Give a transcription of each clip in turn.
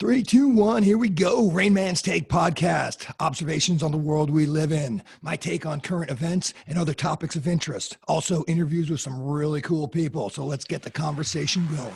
Three, two, one, here we go. Rainman's Take podcast. Observations on the world we live in. My take on current events and other topics of interest. Also interviews with some really cool people. So let's get the conversation going.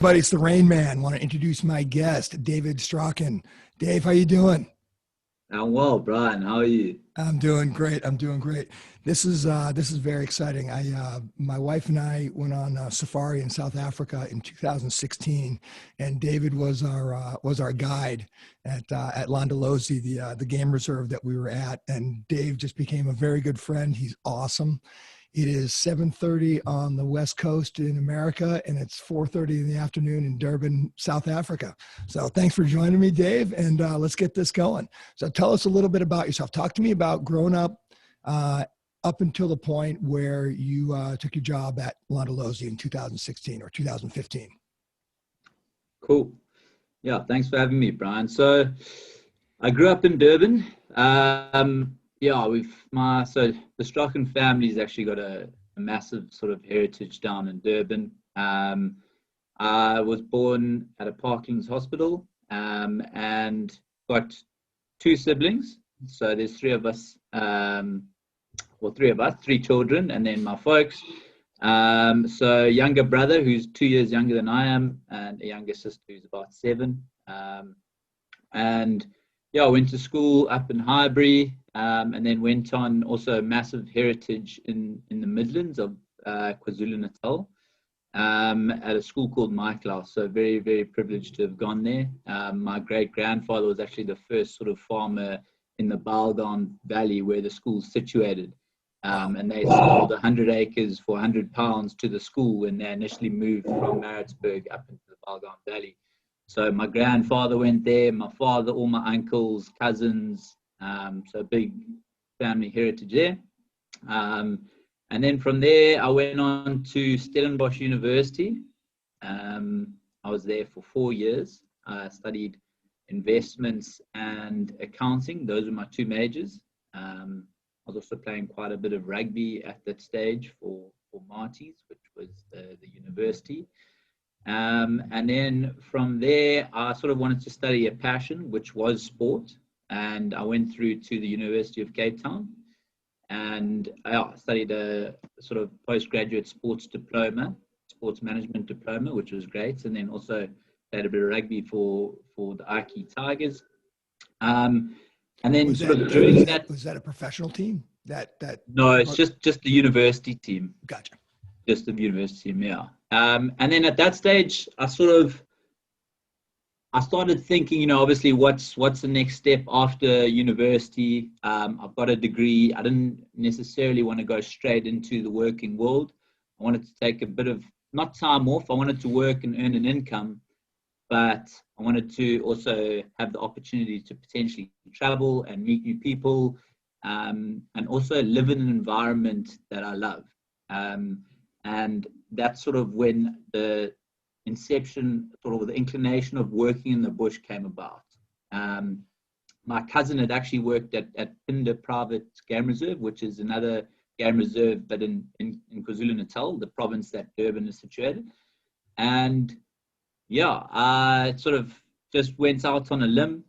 Buddy, it's the Rain Man. Want to introduce my guest, David Strachan. Dave, how you doing? I'm well, Brian. How are you? I'm doing great. This is very exciting. My wife and I went on a safari in South Africa in 2016, and David was our guide at Londolozi, the game reserve that we were at. And Dave just became a very good friend. He's awesome. It is 7:30 on the West Coast in America, and it's 4:30 in the afternoon in Durbin, South Africa. So thanks for joining me, Dave, and let's get this going. So tell us a little bit about yourself. Talk to me about growing up until the point where you took your job at Londolozi in 2016 or 2015. Cool. Yeah, thanks for having me, Brian. So I grew up in Durbin. So the Strachan family's actually got a massive sort of heritage down in Durbin. I was born at a Parking's hospital and got two siblings. So there's three children, and then my folks. So younger brother who's 2 years younger than I am, and a younger sister who's about 7. I went to school up in Highbury, and then went on also a massive heritage in the Midlands of KwaZulu-Natal at a school called Michael. So very, very privileged to have gone there. My great-grandfather was actually the first sort of farmer in the Balgan Valley where the school's situated. And they sold 100 acres for £100 to the school when they initially moved from Maritzburg up into the Balgan Valley. So my grandfather went there, my father, all my uncles, cousins, so big family heritage there. And then from there, I went on to Stellenbosch University. I was there for 4 years. I studied investments and accounting. Those were my two majors. I was also playing quite a bit of rugby at that stage for Marty's, which was the university. And then from there, I sort of wanted to study a passion, which was sport. And I went through to the University of Cape Town and I studied a sort of postgraduate sports management diploma, which was great. And then also played a bit of rugby for the Aki Tigers. And then was that a professional team? No, it's just the university team. Gotcha. Just the university team, yeah. And then at that stage, I started thinking, obviously what's the next step after university? I've got a degree. I didn't necessarily want to go straight into the working world. I wanted to take a bit of, not time off. I wanted to work and earn an income, but I wanted to also have the opportunity to potentially travel and meet new people, and also live in an environment that I love. And that's sort of when the inception, sort of the inclination of working in the bush came about. My cousin had actually worked at Pinder Private Game Reserve, which is another game reserve, but in KwaZulu-Natal, the province that Durbin is situated. And I sort of just went out on a limb,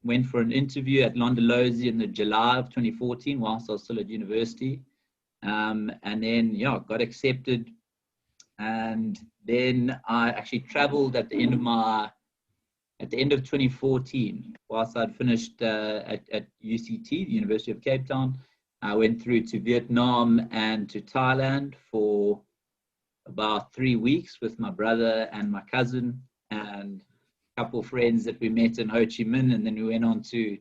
went for an interview at Londolozi in the July of 2014 whilst I was still at university. And then, got accepted. And then I actually traveled at the end of 2014, whilst I'd finished at UCT, the University of Cape Town. I went through to Vietnam and to Thailand for about 3 weeks with my brother and my cousin and a couple of friends that we met in Ho Chi Minh. And then we went on to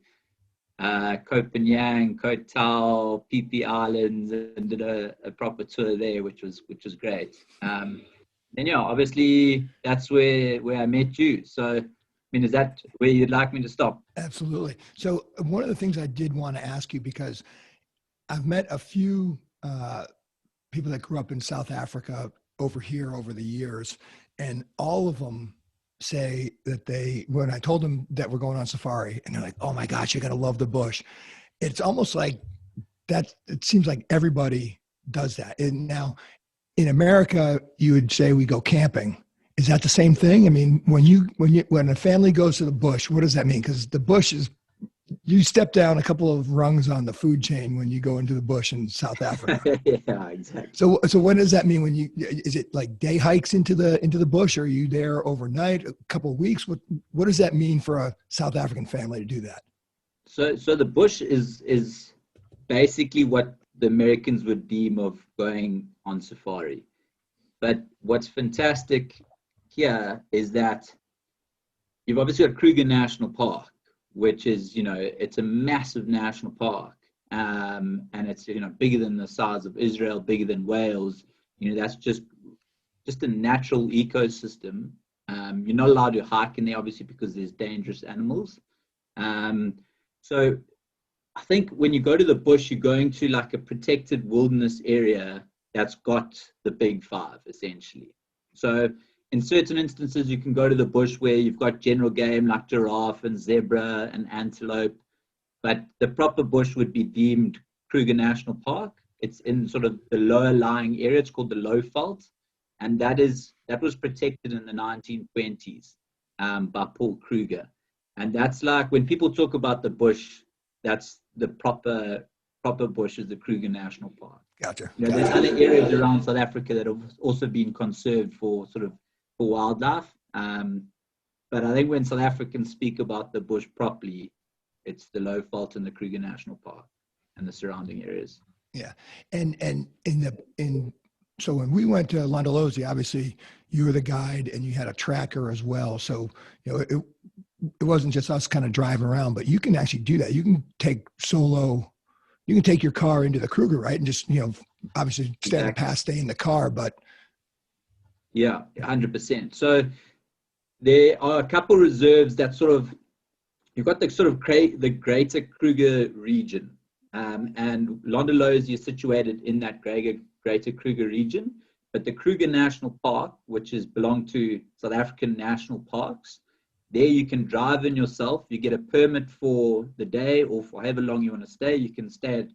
Koh Phangan, Koh Tao, Phi Phi Islands, and did a proper tour there, which was great. Then obviously that's where I met you. So, is that where you'd like me to stop? Absolutely. So one of the things I did want to ask you, because I've met a few people that grew up in South Africa over here over the years, and all of them say that when I told them that we're going on safari, and they're like, "Oh my gosh, you're gonna love the bush." It's almost like that. It seems like everybody does that. And now in America, you would say we go camping. Is that the same thing? I mean, when a family goes to the bush, what does that mean? Because the bush is, you step down a couple of rungs on the food chain when you go into the bush in South Africa. Yeah, exactly. So what does that mean when is it like day hikes into the bush? Or are you there overnight, a couple of weeks? What does that mean for a South African family to do that? So the bush is basically what the Americans would deem of going on safari. But what's fantastic here is that you've obviously got Kruger National Park, which is, it's a massive national park. And it's, bigger than the size of Israel, bigger than Wales. That's just a natural ecosystem. You're not allowed to hike in there, obviously, because there's dangerous animals. So I think when you go to the bush, you're going to like a protected wilderness area that's got the big five, essentially. So in certain instances, you can go to the bush where you've got general game like giraffe and zebra and antelope, but the proper bush would be deemed Kruger National Park. It's in sort of the lower lying area. It's called the Low Veld, and that was protected in the 1920s by Paul Kruger. And that's like when people talk about the bush, that's the proper bush is the Kruger National Park. Gotcha. There's other areas around South Africa that have also been conserved for wildlife. But I think when South Africans speak about the bush properly, it's the Low Veld and the Kruger National Park and the surrounding areas. Yeah, and so when we went to Londolozi, obviously you were the guide and you had a tracker as well. So it wasn't just us kind of driving around, but you can actually do that. You can take your car into the Kruger, right? And just, obviously stay in the pass, stay in the car, but. Yeah, 100%. So there are a couple of reserves that you've got the greater Kruger region. And Londolozi is situated in that greater Kruger region. But the Kruger National Park, which belong to South African national parks, there you can drive in yourself. You get a permit for the day or for however long you want to stay. You can stay at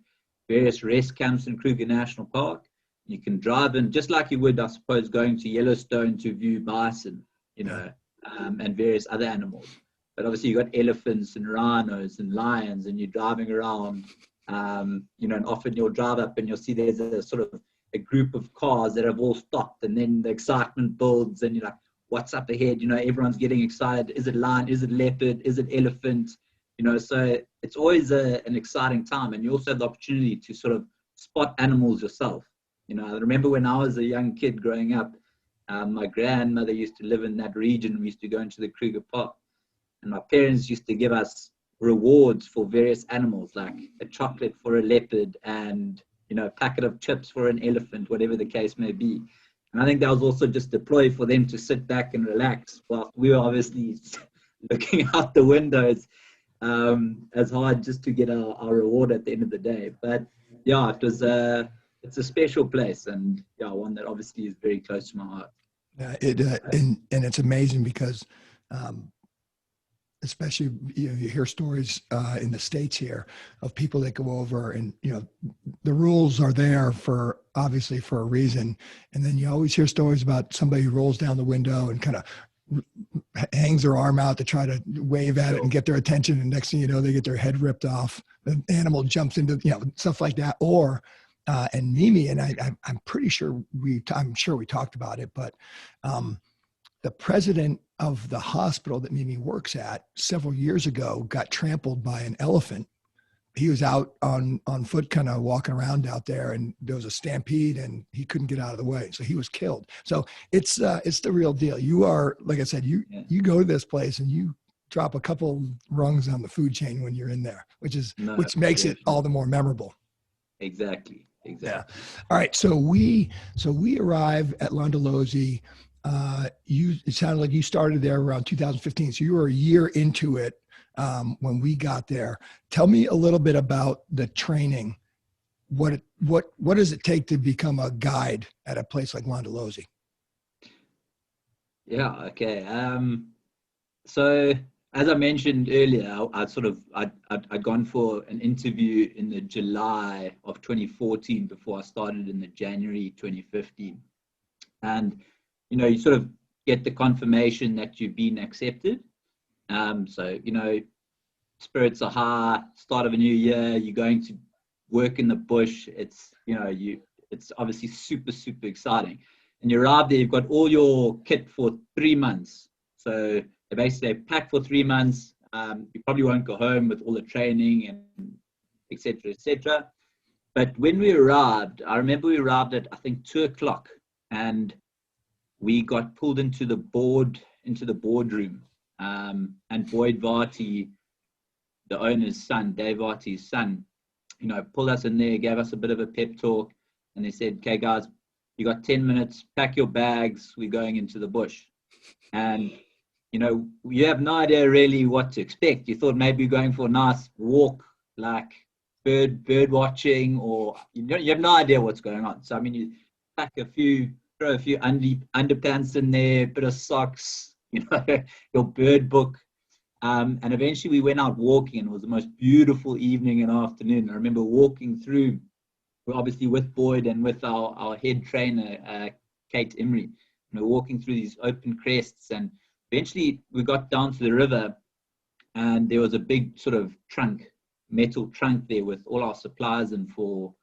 various rest camps in Kruger National Park. You can drive in just like you would, I suppose, going to Yellowstone to view bison, and various other animals. But obviously you've got elephants and rhinos and lions, and you're driving around, and often you'll drive up and you'll see there's a group of cars that have all stopped, and then the excitement builds and you're like, what's up ahead? Everyone's getting excited. Is it lion? Is it leopard? Is it elephant? So it's always an exciting time. And you also have the opportunity to spot animals yourself. I remember when I was a young kid growing up, my grandmother used to live in that region. We used to go into the Kruger Park, and my parents used to give us rewards for various animals, like a chocolate for a leopard and, a packet of chips for an elephant, whatever the case may be. And I think that was also just a ploy for them to sit back and relax while we were obviously looking out the windows as hard just to get our reward at the end of the day. But yeah, it's a special place, and one that obviously is very close to my heart. Yeah, and it's amazing because, especially you hear stories in the States here of people that go over, and the rules are there obviously for a reason, and then you always hear stories about somebody who rolls down the window and kind of hangs their arm out to try to wave at it and get their attention, and next thing you know, they get their head ripped off. The animal jumps into stuff like that, or. And Mimi and I'm pretty sure I'm sure we talked about it, but the president of the hospital that Mimi works at several years ago got trampled by an elephant. He was out on foot, kind of walking around out there, and there was a stampede, and he couldn't get out of the way, so he was killed. So it's the real deal. You are, like I said, you go to this place and you drop a couple rungs on the food chain when you're in there, which makes it all the more memorable. Exactly. Yeah. All right. So we arrive at Londolozi. It sounded like you started there around 2015. So you were a year into it when we got there. Tell me a little bit about the training what does it take to become a guide at a place like Londolozi? Yeah, okay. So as I mentioned earlier, I'd gone for an interview in the July of 2014 before I started in the January 2015. And, you sort of get the confirmation that you've been accepted. So, spirits are high, start of a new year, you're going to work in the bush. It's obviously super, super exciting. And you arrive there, you've got all your kit for 3 months. So they basically pack for 3 months. You probably won't go home with all the training and et cetera, et cetera. But when we arrived, I remember we arrived at, I think, 2 o'clock, and we got pulled into the boardroom. And Boyd Varty, the owner's son, Dave Varty's son, pulled us in there, gave us a bit of a pep talk, and they said, "Okay, guys, you got 10 minutes, pack your bags, we're going into the bush." And, you have no idea really what to expect. You thought maybe going for a nice walk, like bird watching, or, you have no idea what's going on. So, I mean, you pack throw a few underpants in there, bit of socks, your bird book. And eventually we went out walking, and it was the most beautiful evening and afternoon. I remember walking through, obviously with Boyd and with our head trainer, Kate Imrie, walking through these open crests. And eventually we got down to the river, and there was a big sort of metal trunk there with all our supplies, and for,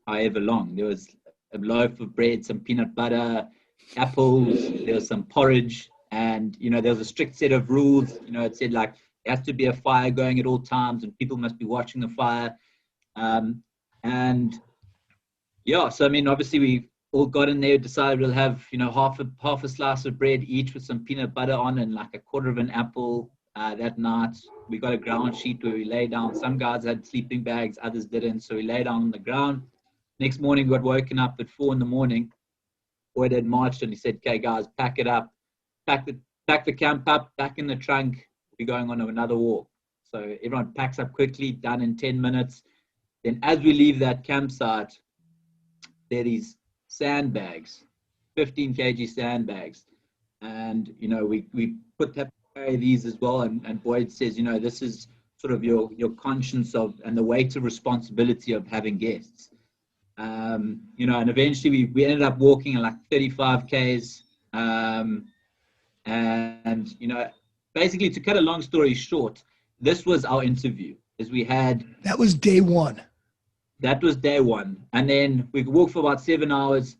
however long. There was a loaf of bread, some peanut butter, apples, there was some porridge. And, there was a strict set of rules. It said, like, there has to be a fire going at all times, and people must be watching the fire. And yeah, so, I mean, obviously we all got in there, decided we'll have, half a slice of bread each with some peanut butter on, and like a quarter of an apple. That night we got a ground sheet where we lay down. Some guys had sleeping bags, others didn't. So we lay down on the ground. Next morning, we got woken up at 4 a.m. Boyd had marched, and he said, "Okay, guys, pack it up. Pack the camp up, back in the trunk. We're going on another walk." So everyone packs up quickly, done in 10 minutes. Then as we leave that campsite, there are these sandbags, 15 kg sandbags. And, we put that away these as well. And Boyd says, this is sort of your conscience of, and the weight of responsibility of having guests. And eventually we ended up walking like 35 Ks. And, basically, to cut a long story short, this was our interview. That was day one. That was day one. And then we walked for about 7 hours.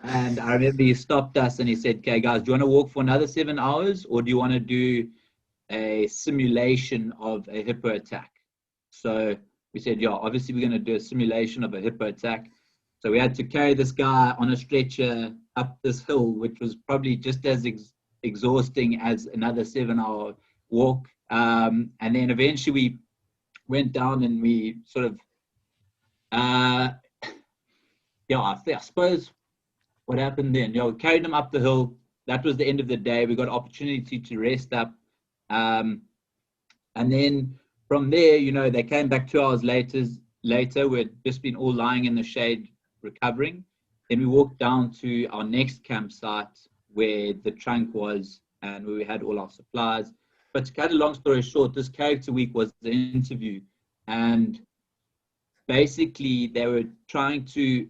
And I remember he stopped us and he said, "Okay, guys, do you want to walk for another 7 hours, or do you want to do a simulation of a hippo attack?" So we said, "Yeah, obviously we're going to do a simulation of a hippo attack." So we had to carry this guy on a stretcher up this hill, which was probably just as exhausting as another 7-hour walk. And then eventually we went down, and we sort of, I suppose what happened then, we carried him up the hill. That was the end of the day. We got opportunity to rest up. And then from there, they came back 2 hours later. We'd just been all lying in the shade recovering. Then we walked down to our next campsite where the trunk was and where we had all our supplies. But to cut a long story short, this character week was the interview. And basically they were trying to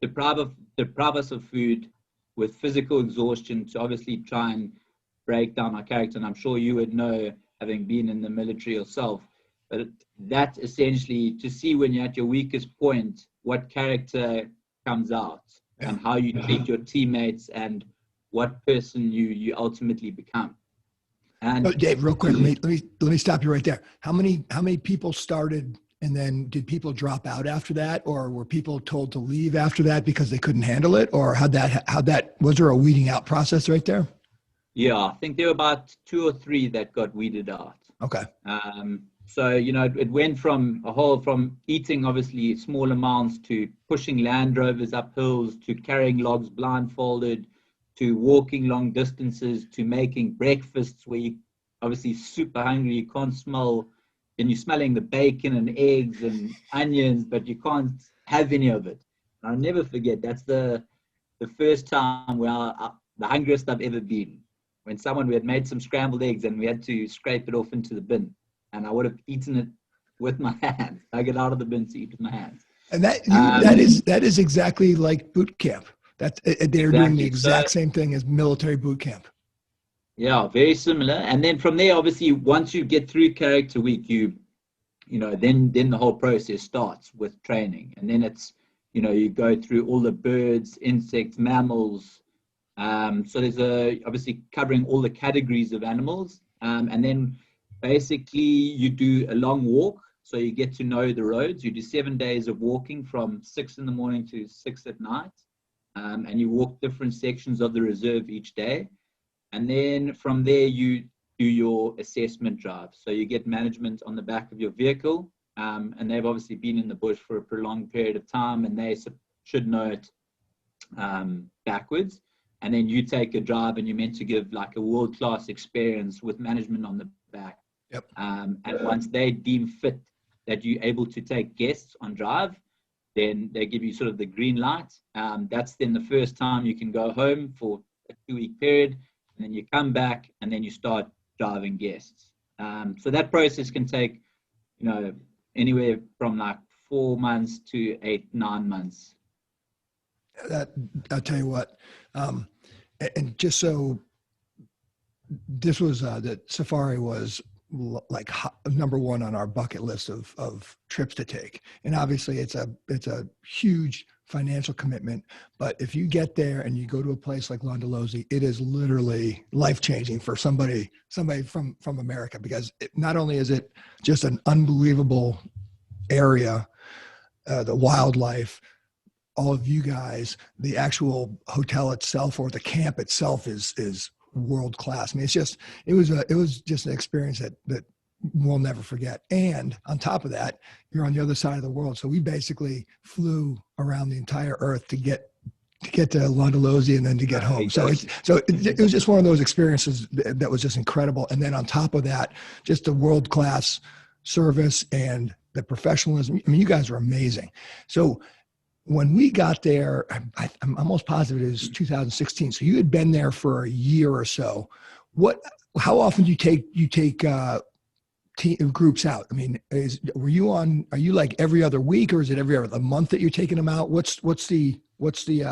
deprive us of food with physical exhaustion to obviously try and break down our character. And I'm sure you would know, having been in the military yourself, but that essentially, to see when you're at your weakest point, what character comes out, and how you treat your teammates, and what person you ultimately become. And Dave, real quick, let me stop you right there. How many people started, and then did people drop out after that, or were people told to leave after that because they couldn't handle it, or was there a weeding out process right there? Yeah, I think there were about 2 or 3 that got weeded out. Okay. So, it went from eating obviously small amounts, to pushing Land Rovers up hills, to carrying logs blindfolded, to walking long distances, to making breakfasts where you obviously super hungry, you can't smell and you're smelling the bacon and eggs and onions, but you can't have any of it. And I'll never forget, that's the first time where the hungriest I've ever been, when we had made some scrambled eggs and we had to scrape it off into the bin, and I would have eaten it with my hands. I get out of the bin to eat with my hands. And that is exactly like boot camp. They're doing the exact same thing as military boot camp. Yeah, very similar. And then from there, obviously, once you get through character week, then the whole process starts with training. And then it's, you go through all the birds, insects, mammals. So there's obviously covering all the categories of animals. And then basically you do a long walk. So you get to know the roads. You do 7 days of walking from 6 in the morning to 6 at night. And you walk different sections of the reserve each day. And then from there, you do your assessment drive. So you get management on the back of your vehicle. And they've obviously been in the bush for a prolonged period of time, and they should know it backwards. And then you take a drive, and you're meant to give like a world-class experience with management on the back. Yep. And once they deem fit that you're able to take guests on drive, then they give you sort of the green light. That's then the first time you can go home for a 2-week period, and then you come back, and then you start driving guests. So that process can take, anywhere from like 4 months to 8-9 months. I'll tell you what, and just so this was the safari was like number one on our bucket list of trips to take. And obviously it's a huge financial commitment, but if you get there and you go to a place like Londolozi, it is literally life-changing for somebody from America, because not only is it just an unbelievable area, the wildlife, all of you guys, the actual hotel itself or the camp itself is world class. I mean, it was just an experience that we'll never forget. And on top of that, you're on the other side of the world. So we basically flew around the entire earth to get to Londolozi and then to get home. So it was just one of those experiences that was just incredible. And then on top of that, just the world class service and the professionalism. I mean, you guys are amazing. So when we got there, I'm almost positive it was 2016. So you had been there for a year or so. How often do you take groups out? I mean, are you like every other week, or is it every other month that you're taking them out? What's the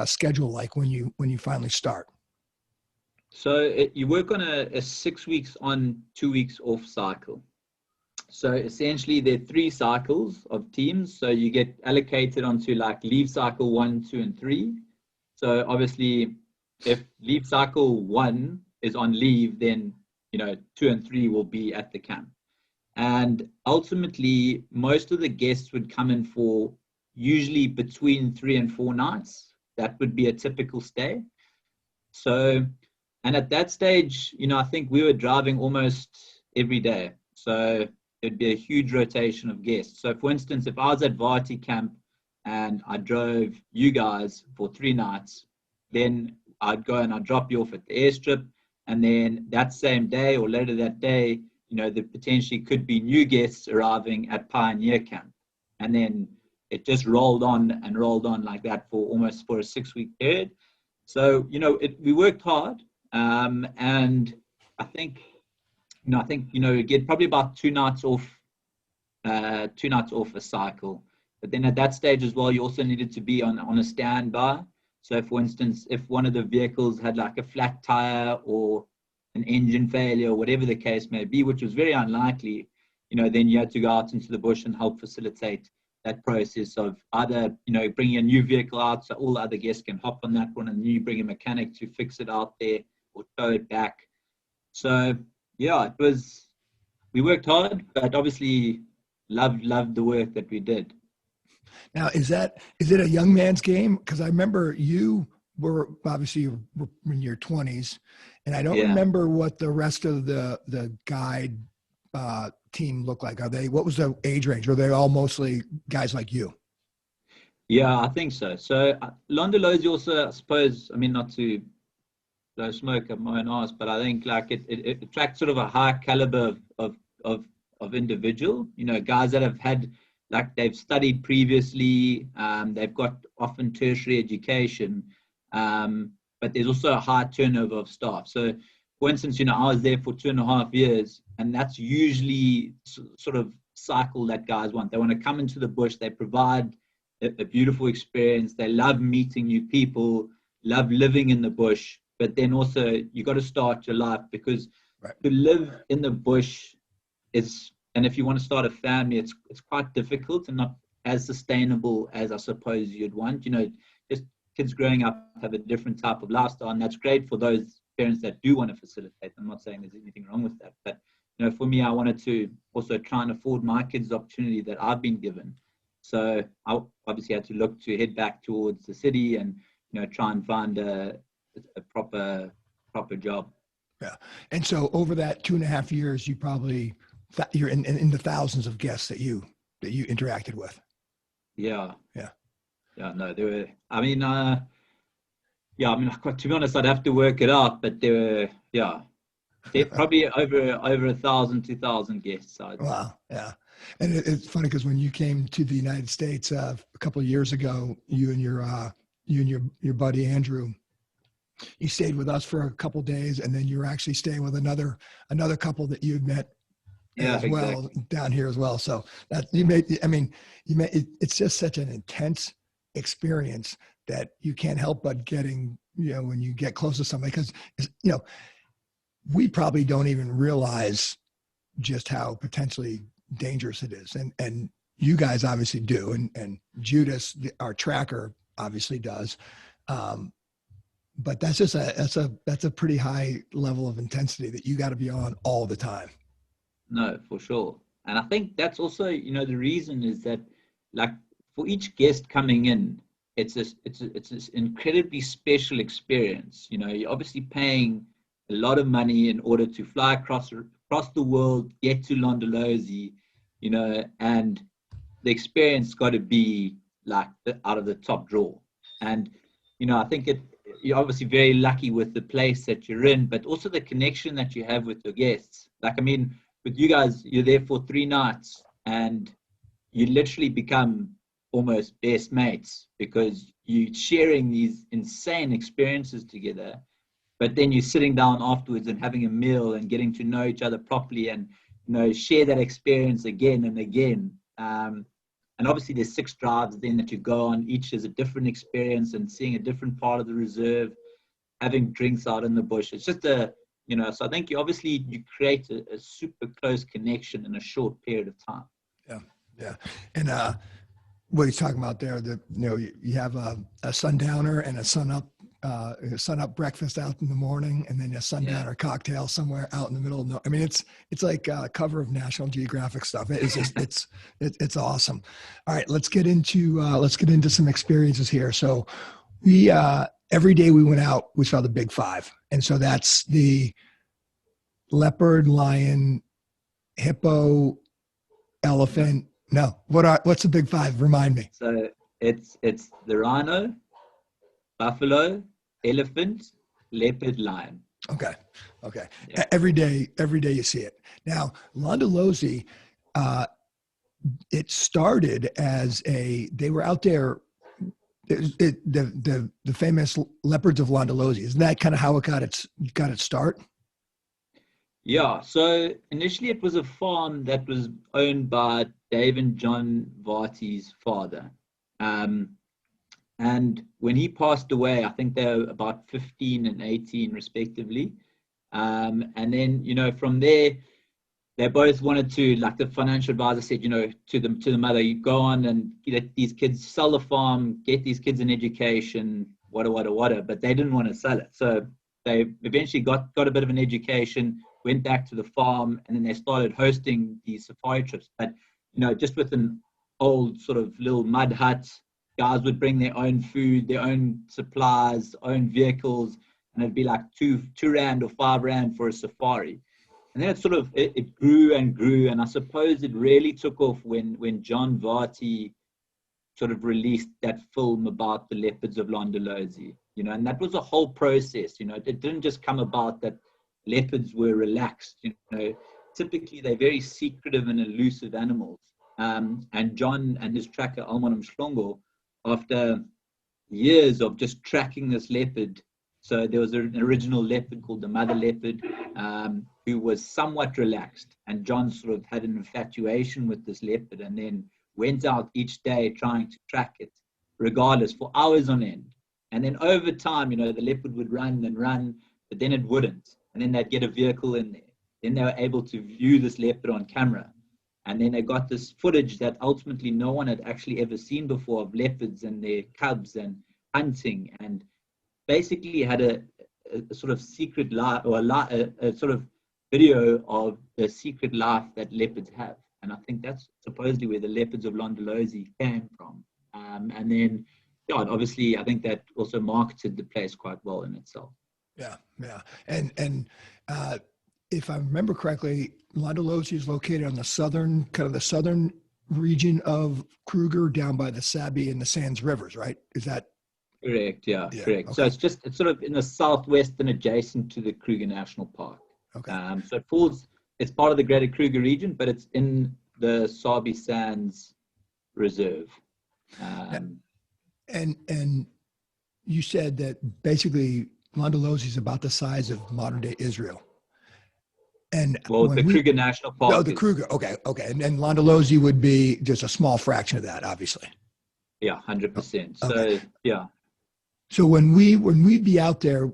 schedule like when you finally start? So you work on a 6 weeks on, 2 weeks off cycle. So essentially there are 3 cycles of teams. So you get allocated onto like leave cycle 1, 2, and 3. So obviously if leave cycle 1 is on leave, then 2 and 3 will be at the camp. And ultimately most of the guests would come in for usually between 3 and 4 nights. That would be a typical stay. So, and at that stage, I think we were driving almost every day. So it'd be a huge rotation of guests. So for instance, if I was at Vati camp and I drove you guys for 3 nights, then I'd go and I'd drop you off at the airstrip. And then that same day or later that day, there potentially could be new guests arriving at Pioneer Camp. And then it just rolled on and rolled on like that for almost a 6-week period. So, we worked hard. And I think you get probably about 2 nights off a cycle. But then at that stage as well, you also needed to be on a standby. So for instance, if one of the vehicles had like a flat tire or an engine failure or whatever the case may be, which was very unlikely, then you had to go out into the bush and help facilitate that process of either, bringing a new vehicle out so all the other guests can hop on that one, and then you bring a mechanic to fix it out there or tow it back. So yeah, we worked hard, but obviously loved the work that we did. Now, is it a young man's game? Because I remember you were obviously in your 20s, and I don't remember what the rest of the guide team looked like. What was the age range? Were they all mostly guys like you? Yeah, I think so. So Londolozi also, I suppose, not to blow smoke up my own arse, but I think like it attracts sort of a high caliber of of individual, you know, guys that have had, like they've studied previously, they've got often tertiary education, but there's also a high turnover of staff. So for instance, you know, I was there for 2.5 years, and that's usually sort of cycle that guys want. They want to come into the bush, they provide a beautiful experience, they love meeting new people, love living in the bush, but then also you got to start your life, because to live in the bush is, and if you want to start a family, it's quite difficult and not as sustainable as I suppose you'd want. You know, just kids growing up have a different type of lifestyle, and that's great for those parents that do want to facilitate. I'm not saying there's anything wrong with that, but you know, for me, I wanted to also try and afford my kids the opportunity that I've been given. So I obviously had to look to head back towards the city and, you know, try and find a proper job. Yeah. And so over that 2.5 years, you probably, you're in the thousands of guests that you interacted with. Yeah. Yeah. Yeah. No, there were, I mean, yeah, I mean, to be honest, I'd have to work it out, but there were, yeah, probably over 1,000, 2,000 guests. Wow. Yeah. And it's funny because when you came to the United States a couple of years ago, you and your buddy Andrew, you stayed with us for a couple of days, and then you were actually staying with another couple that you had met as well down here as well. So that it's just such an intense experience that you can't help but getting, you know, when you get close to somebody, because, you know, we probably don't even realize just how potentially dangerous it is. And you guys obviously do. And Judas, our tracker, obviously does. But that's just that's a pretty high level of intensity that you got to be on all the time. No, for sure. And I think that's also, you know, the reason is that, like, for each guest coming in, it's this incredibly special experience. You know, you're obviously paying a lot of money in order to fly across the world, get to Londolozi, you know, and the experience got to be like out of the top drawer. And, you know, I think you're obviously very lucky with the place that you're in, but also the connection that you have with your guests. Like, I mean, with you guys, you're there for 3 nights and you literally become almost best mates, because you're sharing these insane experiences together, but then you're sitting down afterwards and having a meal and getting to know each other properly, and, you know, share that experience again and again. And obviously there's 6 drives then that you go on. Each is a different experience, and seeing a different part of the reserve, having drinks out in the bush. It's just you know, so I think you create a super close connection in a short period of time. Yeah. Yeah. And what he's talking about there, that, you know, you have a sundowner and a sun up breakfast out in the morning, and then a sundowner cocktail somewhere out in the middle of I mean, it's like a cover of National Geographic stuff. It's just it's awesome. All right, let's get into some experiences here. So we every day we went out, we saw the big 5, and so that's the leopard, lion, hippo, elephant. No, what's the big 5? Remind me. So it's the rhino, buffalo, elephant, leopard, lion. Okay. Yeah. Every day you see it. Now, Londolozi, it started as they were out there. The famous leopards of Londolozi. Isn't that kind of how it got its start? Yeah. So initially, it was a farm that was owned by Dave and John Varty's father. And when he passed away, I think they were about 15 and 18 respectively. And then, you know, from there, they both wanted to, like the financial advisor said, you know, to the mother, you go on and let these kids sell the farm, get these kids an education, whatever, but they didn't want to sell it. So they eventually got a bit of an education, went back to the farm, and then they started hosting these safari trips. But, you know, just with an old sort of little mud hut, guys would bring their own food, their own supplies, own vehicles, and it'd be like 2 rand or 5 rand for a safari. And then it grew and grew, and I suppose it really took off when John Varty sort of released that film about the leopards of Londolozi, you know, and that was a whole process. You know, it didn't just come about that leopards were relaxed. You know, typically they're very secretive and elusive animals. And John and his tracker, Alman Mshlongo, after years of just tracking this leopard. So there was an original leopard called the mother leopard, who was somewhat relaxed. And John sort of had an infatuation with this leopard and then went out each day trying to track it, regardless, for hours on end. And then over time, you know, the leopard would run and run, but then it wouldn't. And then they'd get a vehicle in there. Then they were able to view this leopard on camera. And then they got this footage that ultimately no one had actually ever seen before of leopards and their cubs and hunting, and basically had a sort of secret life, or a sort of video of the secret life that leopards have. And I think that's supposedly where the leopards of Londolozi came from. And then, yeah, obviously, I think that also marketed the place quite well in itself. Yeah, yeah. And if I remember correctly, Londolozi is located on the southern, kind of the southern region of Kruger, down by the Sabi and the Sands rivers, right? Is that correct? Yeah, correct. Okay. So it's sort of in the southwest and adjacent to the Kruger National Park. Okay. So it's part of the greater Kruger region, but it's in the Sabi Sands Reserve. And you said that basically Londolozi is about the size of modern day Israel. And well, the Kruger National Park. Oh, the Kruger. Okay. And Londolozi would be just a small fraction of that, obviously. Yeah, 100%. So okay. Yeah. So when we be out there,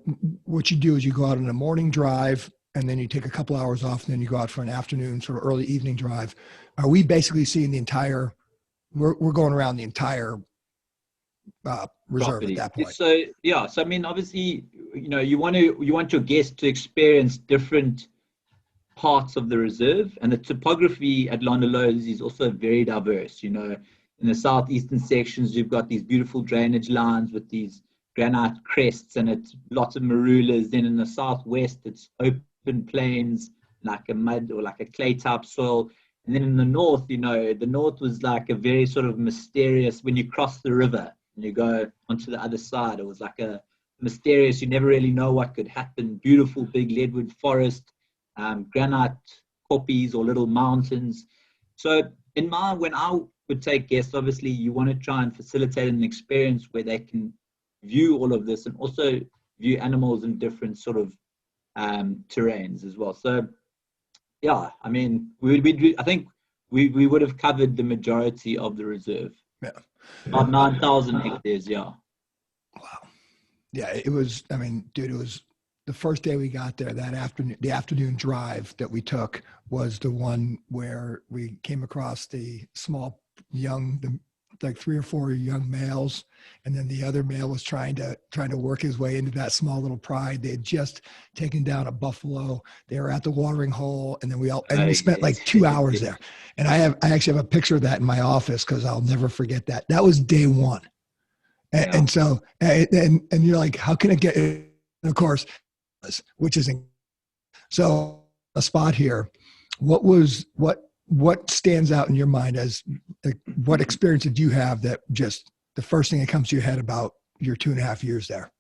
what you do is you go out on a morning drive, and then you take a couple hours off, and then you go out for an afternoon, sort of early evening drive. Are we basically seeing the entire? We're going around the entire reserve property at that point. So yeah. So I mean, obviously, you know, you want your guests to experience different parts of the reserve, and the topography at Londolozi is also very diverse. You know, in the southeastern sections, you've got these beautiful drainage lines with these granite crests, and it's lots of marulas. Then in the southwest, it's open plains, like a mud or like a clay type soil. And then in the north, you know, the north was like a very sort of mysterious, when you cross the river and you go onto the other side, it was like a mysterious, you never really know what could happen. Beautiful big leadwood forest, granite koppies or little mountains. So when I would take guests, obviously you want to try and facilitate an experience where they can view all of this and also view animals in different sort of terrains as well. So yeah, I mean, I think we would have covered the majority of the reserve. Yeah. About 9,000 hectares, yeah. Wow. Yeah, it was, I mean, dude, it was the first day we got there, that afternoon, the afternoon drive that we took was the one where we came across the small like 3 or 4 young males, and then the other male was trying to work his way into that small little pride. They had just taken down a buffalo. They were at the watering hole, and then we spent like 2 hours there. And I actually have a picture of that in my office because I'll never forget that. That was day one. And so you're like, how can it get? And of course, which is so a spot here. What stands out in your mind as what experience did you have that just the first thing that comes to your head about your 2.5 years there?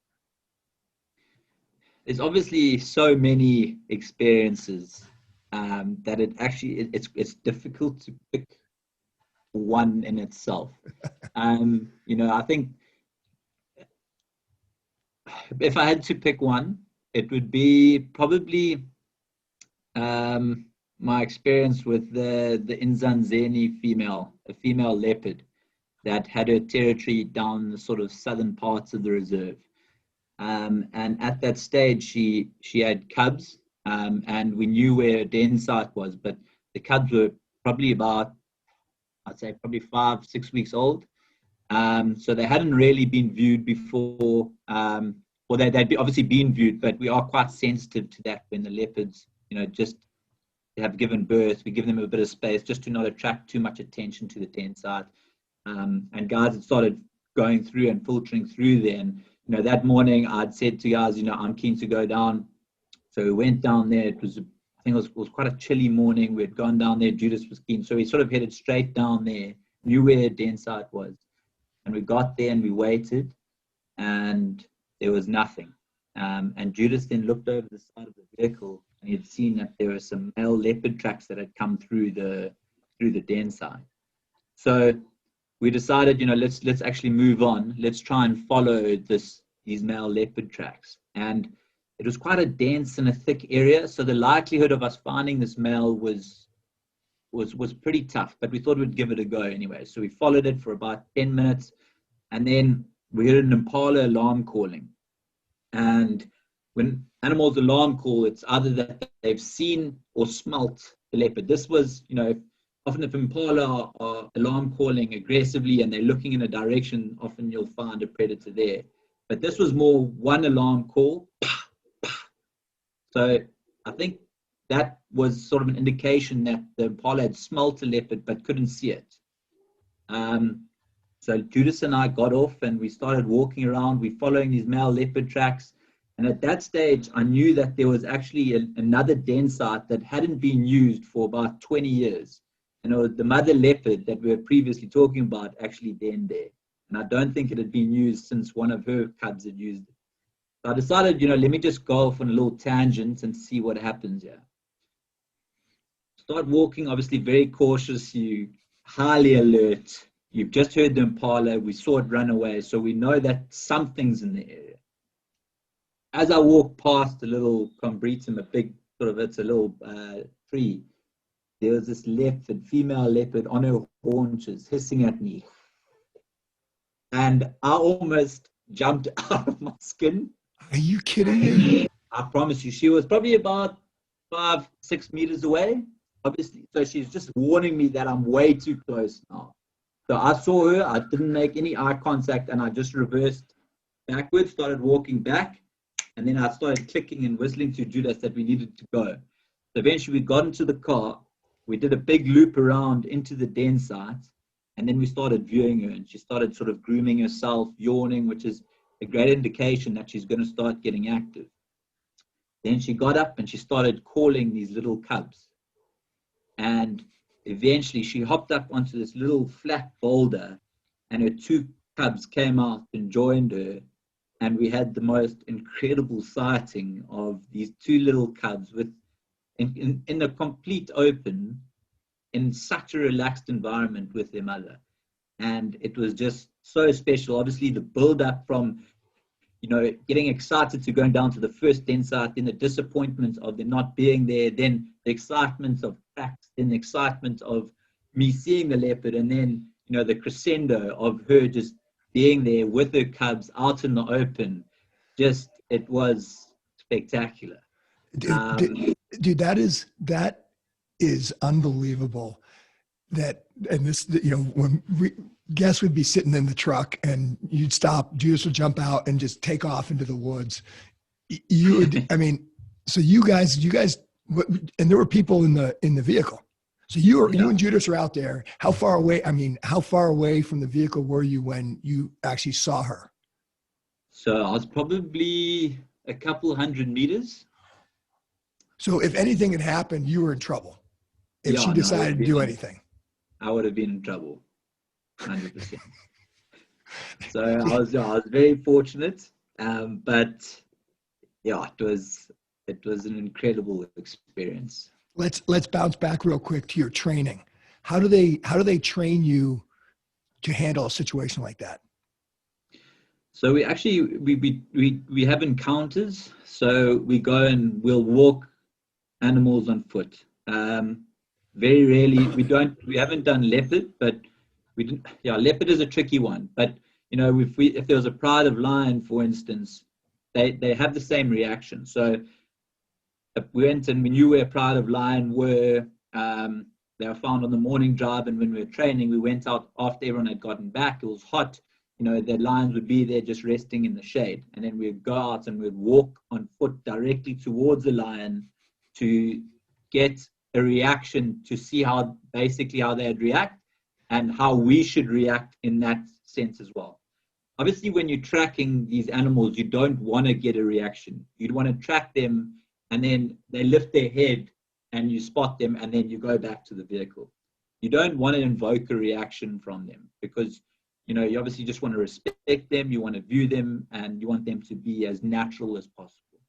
There's obviously so many experiences that it's difficult to pick one in itself. You know, I think if I had to pick one, it would be probably my experience with the Inzanzeni a female leopard that had her territory down the sort of southern parts of the reserve. And at that stage, she had cubs, and we knew where her den site was, but the cubs were probably about, I'd say probably 5-6 weeks old. So they hadn't really been viewed before. Well, they'd obviously been viewed, but we are quite sensitive to that when the leopards, you know, just have given birth. We give them a bit of space just to not attract too much attention to the den site. And guys had started going through and filtering through there. And, you know, that morning I'd said to guys, you know, I'm keen to go down. So we went down there. I think it was quite a chilly morning. We had gone down there. Judas was keen. So we sort of headed straight down there, knew where the den site was. And we got there and we waited, and there was nothing. And Judas then looked over the side of the vehicle, and he had seen that there were some male leopard tracks that had come through the den side. So we decided, let's actually move on. Let's try and follow these male leopard tracks. And it was quite a dense and a thick area, so the likelihood of us finding this male was pretty tough, but we thought we'd give it a go anyway. So we followed it for about 10 minutes, and then we heard an impala alarm calling. And when animals alarm call, it's either that they've seen or smelt the leopard. This was, often if impala are alarm calling aggressively and they're looking in a direction, often you'll find a predator there. But this was more one alarm call. So I think that was sort of an indication that the impala had smelt a leopard but couldn't see it. So Judith and I got off and we started walking around. We're following these male leopard tracks. And at that stage, I knew that there was actually another den site that hadn't been used for about 20 years. And it was the mother leopard that we were previously talking about actually denned there. And I don't think it had been used since one of her cubs had used it. So I decided, let me just go off on a little tangent and see what happens here. Start walking, obviously very cautious, you highly alert. You've just heard the impala, we saw it run away, so we know that something's in the area. As I walk past a little combretum, it's a little tree, there was this leopard, female leopard on her haunches, hissing at me. And I almost jumped out of my skin. Are you kidding me? I promise you, she was probably about 5-6 meters away, obviously. So she's just warning me that I'm way too close now. So I saw her, I didn't make any eye contact, and I just reversed backwards, started walking back, and then I started clicking and whistling to Judith that we needed to go. So eventually we got into the car, we did a big loop around into the den site, and then we started viewing her, and she started sort of grooming herself, yawning, which is a great indication that she's going to start getting active. Then she got up and she started calling these little cubs. And eventually she hopped up onto this little flat boulder, and her 2 cubs came out and joined her. And we had the most incredible sighting of these 2 little cubs in a complete open, in such a relaxed environment with their mother. And it was just so special. Obviously, the build up from, getting excited to going down to the first den site, then the disappointment of them not being there, then the excitement of tracks, then the excitement of me seeing the leopard, and then, the crescendo of her just being there with her cubs out in the open. Just, it was spectacular. Dude, that is unbelievable. When guests would be sitting in the truck and you'd stop, Judas would jump out and just take off into the woods. You would, so you guys, and there were people in the vehicle. So you and Judas are out there. How far away from the vehicle were you when you actually saw her? So I was probably a couple 100 meters. So if anything had happened, you were in trouble. If she decided to do anything, I would have been in trouble, 100%. So I was very fortunate, but yeah, it was an incredible experience. Let's bounce back real quick to your training. How do they train you to handle a situation like that? So we actually we have encounters. So we go and we'll walk animals on foot. Very rarely we haven't done leopard, but leopard is a tricky one. But if there was a pride of lion, for instance, they have the same reaction. So we went and we knew where pride of lion were. They were found on the morning drive, and when we were training, we went out after everyone had gotten back. It was hot. The lions would be there just resting in the shade, and then we'd go out and we'd walk on foot directly towards the lion to get a reaction, to see how they'd react and how we should react in that sense as well. Obviously, when you're tracking these animals, you don't want to get a reaction. You'd want to track them, and then they lift their head and you spot them, and then you go back to the vehicle. You don't want to invoke a reaction from them, because you obviously just want to respect them, you want to view them, and you want them to be as natural as possible.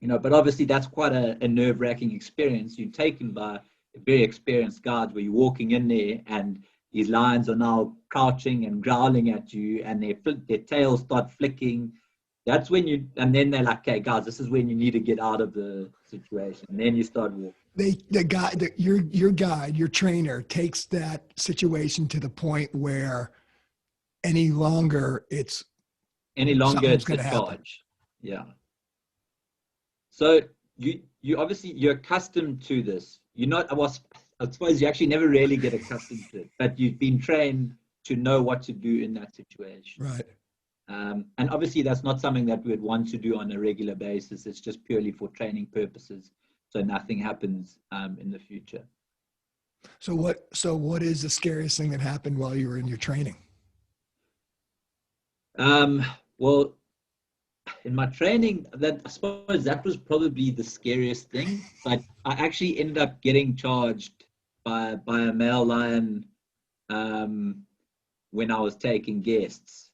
but obviously that's quite a nerve-wracking experience. You're taken by very experienced guards where you're walking in there and these lions are now crouching and growling at you, and their tails start flicking. That's when and then they're like, okay, guys, this is when you need to get out of the situation. And then you start walking. Your guide, your trainer takes that situation to the point where any longer it's a charge. Yeah. So you obviously you're accustomed to this. I suppose you actually never really get accustomed to it, but you've been trained to know what to do in that situation. Right. And obviously that's not something that we would want to do on a regular basis. It's just purely for training purposes, so nothing happens in the future. So what is the scariest thing that happened while you were in your training? Well, in my training, I suppose that was probably the scariest thing. But I actually ended up getting charged by a male lion when I was taking guests,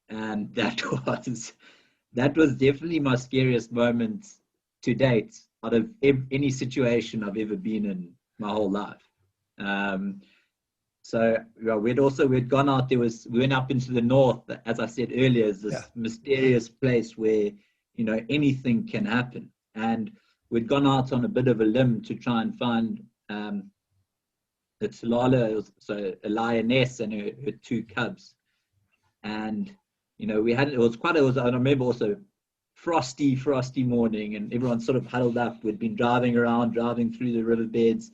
and that was definitely my scariest moment to date out of any situation I've ever been in my whole life. So we'd gone out. We went up into the north, as I said earlier, is this mysterious place where anything can happen. And we'd gone out on a bit of a limb to try and find the Tsalala, so a lioness and her two cubs. And I remember also frosty morning, and everyone sort of huddled up. We'd been driving through the riverbeds.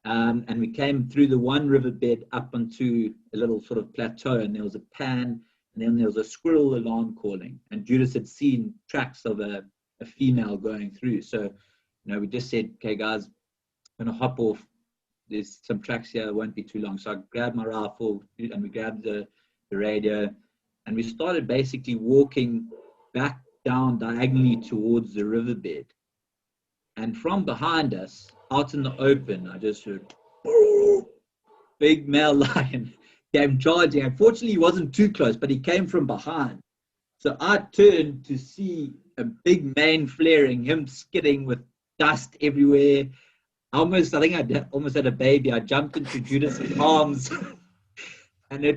And we came through the one riverbed up onto a little sort of plateau, and there was a pan, and then there was a squirrel alarm calling. And Judas had seen tracks of a female going through. So, we just said, okay, guys, I'm going to hop off. There's some tracks here. It won't be too long. So I grabbed my rifle, and we grabbed the radio, and we started basically walking back down diagonally towards the riverbed. And from behind us, out in the open, I just heard big male lion came charging. Unfortunately, he wasn't too close, but he came from behind. So I turned to see a big mane flaring, him skidding with dust everywhere. I think I almost had a baby. I jumped into Judas's arms, and the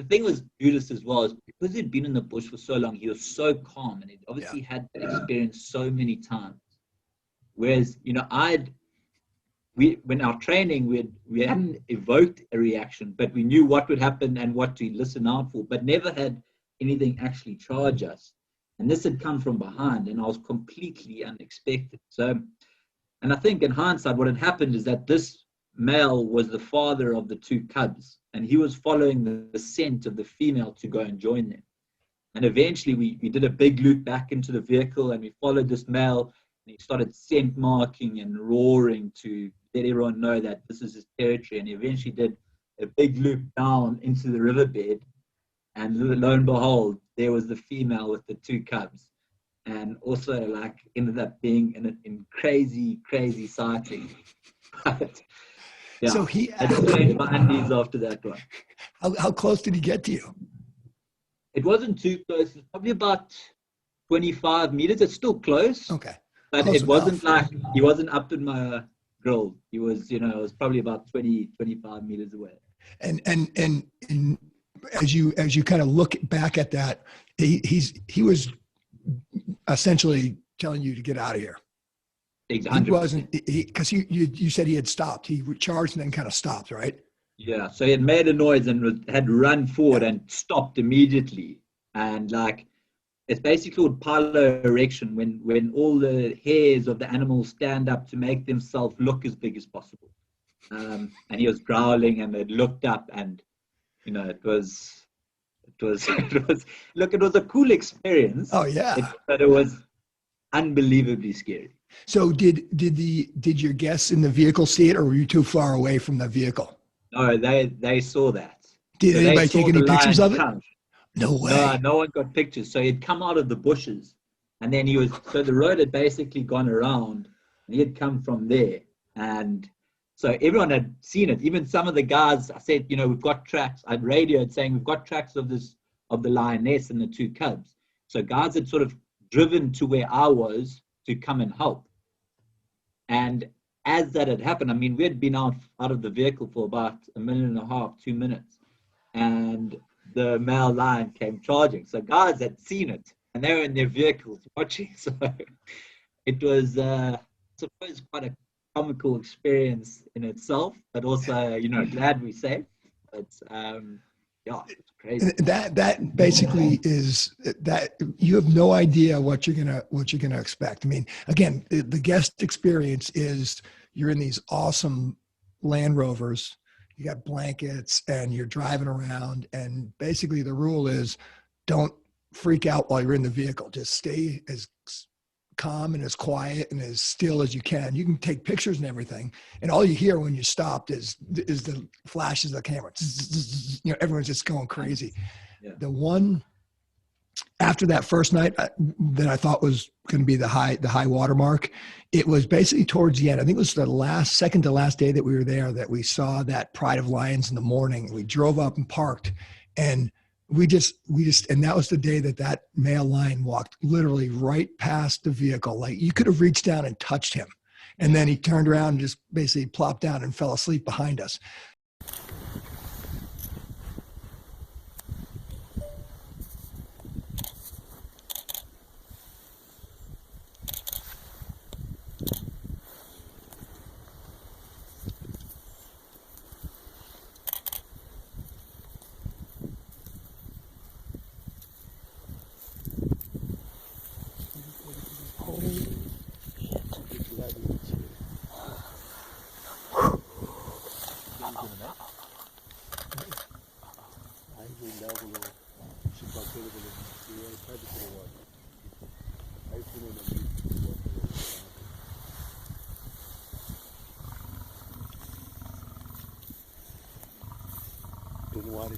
thing was Judas as well, is because he'd been in the bush for so long, he was so calm, and he'd obviously had that experience so many times. Whereas, when our training, we hadn't evoked a reaction, but we knew what would happen and what to listen out for, but never had anything actually charge us. And this had come from behind, and I was completely unexpected. So, and I think in hindsight, what had happened is that this male was the father of the two cubs, and he was following the scent of the female to go and join them. And eventually we did a big loop back into the vehicle, and we followed this male, and he started scent marking and roaring to let everyone know that this is his territory. And he eventually did a big loop down into the riverbed, and lo and behold, there was the female with the two cubs. And also ended up being in crazy sighting. But yeah, So he had to change my undies after that one. How close did he get to you? It wasn't too close. It's probably about 25 meters. It's still close. Okay. But Close it wasn't enough. he wasn't up in my grill. He was, it was probably about 25 meters away. And as you kind of look back at that, he was essentially telling you to get out of here. Exactly. He wasn't, because you said he had stopped. He charged and then kind of stopped, right? Yeah. So he had made a noise and had run forward and stopped immediately. And it's basically called piloerection, when all the hairs of the animal stand up to make themselves look as big as possible. And he was growling, and they'd looked up, and it was a cool experience. Oh yeah. But it was unbelievably scary. So did your guests in the vehicle see it, or were you too far away from the vehicle? No, they saw that. Did anybody take any pictures of it? No way. No one got pictures. So he'd come out of the bushes, and then so the road had basically gone around, and he had come from there. And so everyone had seen it. Even some of the guys, I said, we've got tracks. I'd radioed saying we've got tracks of the lioness and the two cubs. So guys had sort of driven to where I was to come and help. And as that had happened, I mean, we had been out of the vehicle for about 1.5 2 minutes, and the male lion came charging. So guys had seen it, and they were in their vehicles watching. So it was, I suppose, quite a comical experience in itself, but also, glad we safe. But yeah, it's crazy. That basically is that you have no idea what you're gonna expect. I mean, again, the guest experience is you're in these awesome Land Rovers, you got blankets, and you're driving around, and basically the rule is don't freak out while you're in the vehicle. Just stay as calm and as quiet and as still as you can. You can take pictures and everything, and all you hear when you stopped is the flashes of the camera. Everyone's just going crazy. Yeah. The one after that first night that I thought was going to be the high water mark, it was basically towards the end. I think it was the second to last day that we were there that we saw that pride of lions in the morning. We drove up and parked, and we just, and that was the day that male lion walked literally right past the vehicle. Like you could have reached down and touched him. And then he turned around and just basically plopped down and fell asleep behind us. Don't worry.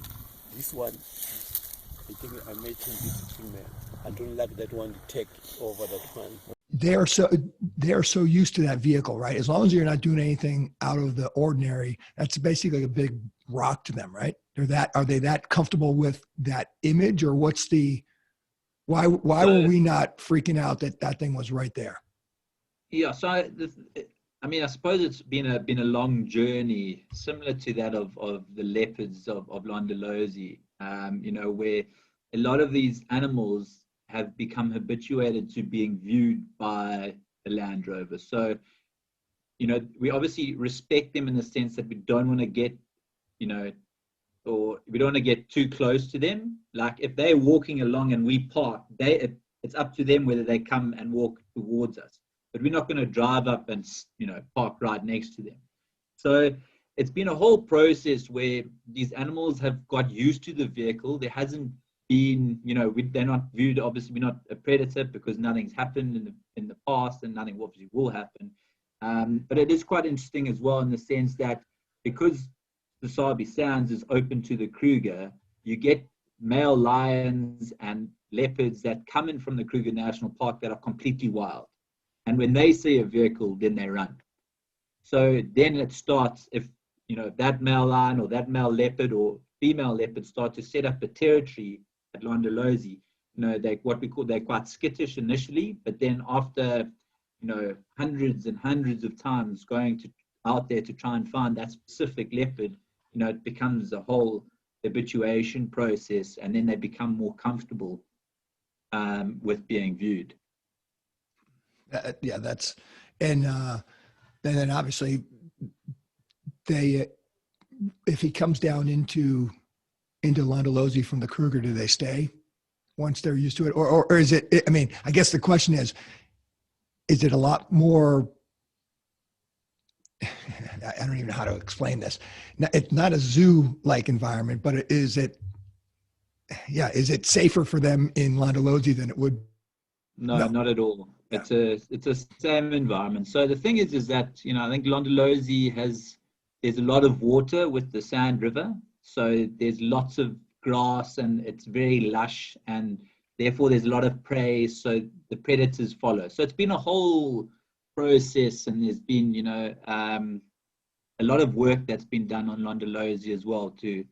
This one, I think I made him this female. I don't like that one to take over that one. They are so used to that vehicle, right? As long as you're not doing anything out of the ordinary, that's basically a big rock to them, right? Are they that comfortable with that image, or what's the why were we not freaking out that thing was right there? Yeah, so I mean, I suppose it's been a long journey, similar to that of the leopards of Londolozi, where a lot of these animals have become habituated to being viewed by the Land Rover. So, we obviously respect them in the sense that we don't want to get, or we don't want to get too close to them. Like if they're walking along and we park, it's up to them whether they come and walk towards us. But we're not going to drive up and, park right next to them. So it's been a whole process where these animals have got used to the vehicle. There hasn't been, they're not viewed, obviously we're not a predator because nothing's happened in the past and nothing obviously will happen. But it is quite interesting as well in the sense that because the Sabi Sands is open to the Kruger, you get male lions and leopards that come in from the Kruger National Park that are completely wild. And when they see a vehicle, then they run. So then it starts, if that male lion or that male leopard or female leopard start to set up a territory at Londolozi, they're quite skittish initially, but then after, hundreds and hundreds of times going out there to try and find that specific leopard, it becomes a whole habituation process, and then they become more comfortable with being viewed. Yeah, that's, and then obviously if he comes down into Londolozi from the Kruger, do they stay once they're used to it, or is it? I mean, I guess the question is it a lot more? I don't even know how to explain this. It's not a zoo-like environment, but is it safer for them in Londolozi than it would? No, not at all. Yeah. It's a same environment. So the thing is that, I think Londolozi there's a lot of water with the Sand River. So there's lots of grass and it's very lush, and therefore there's a lot of prey. So the predators follow. So it's been a whole process, and there's been, a lot of work that's been done on Londolozi as well to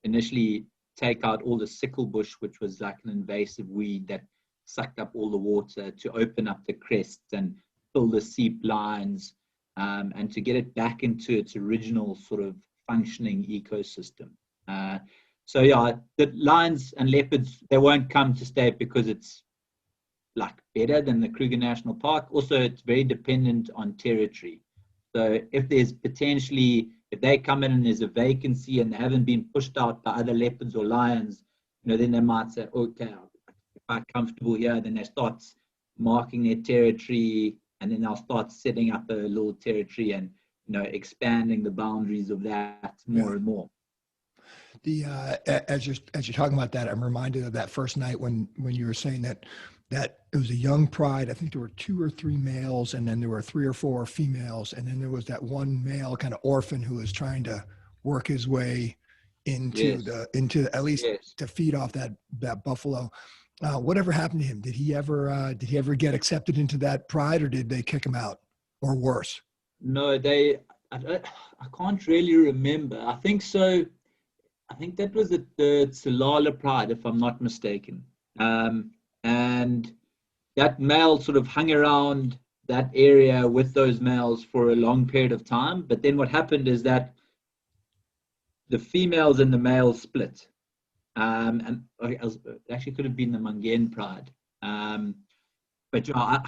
initially take out all the sickle bush, which was like an invasive weed that suck up all the water, to open up the crests and fill the seep lines, and to get it back into its original sort of functioning ecosystem. So yeah, the lions and leopards, they won't come to stay because it's like better than the Kruger National Park. Also, it's very dependent on territory. So if there's potentially, if they come in and there's a vacancy and they haven't been pushed out by other leopards or lions, then they might say, okay, if I'm comfortable here, then they start marking their territory, and then they'll start setting up a little territory and expanding the boundaries of that more and more. As you're talking about that, I'm reminded of that first night when you were saying that it was a young pride. I think there were 2 or 3 males, and then there were 3 or 4 females, and then there was that one male kind of orphan who was trying to work his way into at least to feed off that buffalo. Whatever happened to him? Did he ever get accepted into that pride, or did they kick him out, or worse? No, I can't really remember. I think so. I think that was at the Tsalala Pride, if I'm not mistaken. And that male sort of hung around that area with those males for a long period of time. But then what happened is that the females and the males split. And it actually could have been the Mangen Pride. But I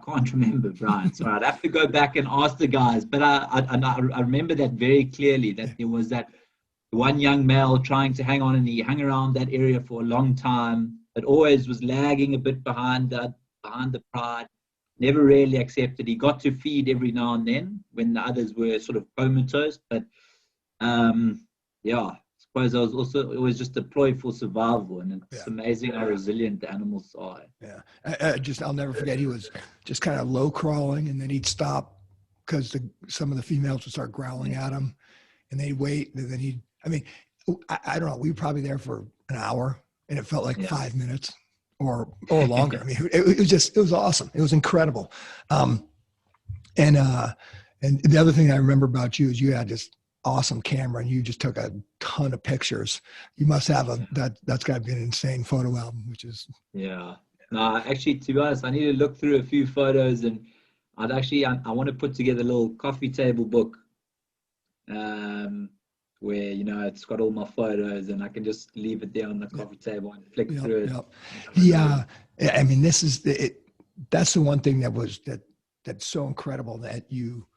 can't remember, Brian. So I'd have to go back and ask the guys. But I remember that very clearly, that there was that one young male trying to hang on, and he hung around that area for a long time, but always was lagging a bit behind the pride, never really accepted. He got to feed every now and then when the others were sort of comatose, but I suppose it was just a ploy for survival, and it's amazing how resilient the animals are. Yeah, I'll never forget, he was just kind of low crawling, and then he'd stop because some of the females would start growling at him, and they'd wait, and then I don't know, we were probably there for an hour, and it felt like 5 minutes or longer. I mean, it was awesome. It was incredible. And the other thing I remember about you is you had this awesome camera, and you just took a ton of pictures. You must have that's got to be an insane photo album, which is. Yeah. No, actually, to be honest, I need to look through a few photos, and I want to put together a little coffee table book, where it's got all my photos, and I can just leave it there on the coffee table and flick through it. I mean, that's the one thing that's so incredible, that you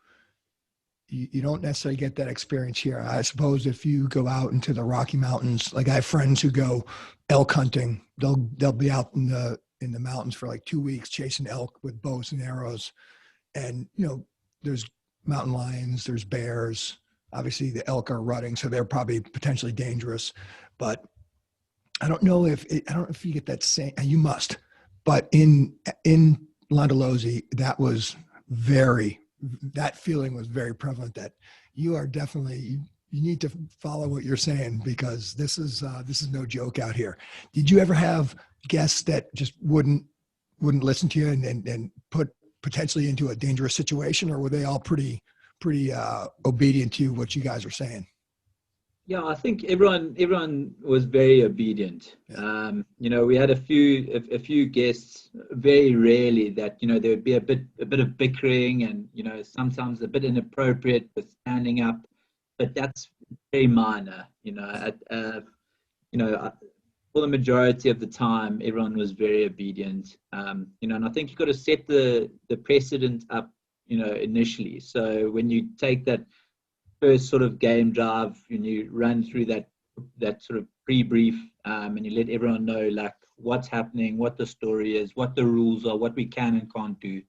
don't necessarily get that experience here. I suppose if you go out into the Rocky Mountains, like I have friends who go elk hunting, they'll be out in the mountains for like 2 weeks chasing elk with bows and arrows, and there's mountain lions, there's bears. Obviously, the elk are rutting, so they're probably potentially dangerous. But I don't know if you get that same. You must, but in Londolozi, that feeling was very prevalent. That you are definitely, you need to follow what you're saying, because this is no joke out here. Did you ever have guests that just wouldn't listen to you and put potentially into a dangerous situation, or were they all pretty obedient to what you guys are saying? Yeah, I think everyone was very obedient. Yeah. We had a few guests, very rarely that there would be a bit of bickering, and sometimes a bit inappropriate with standing up, but that's very minor. For the majority of the time, everyone was very obedient. And I think you've got to set the precedent up, initially. So when you take that first sort of game drive, and you run through that sort of pre-brief, and you let everyone know like what's happening, what the story is, what the rules are, what we can and can't do.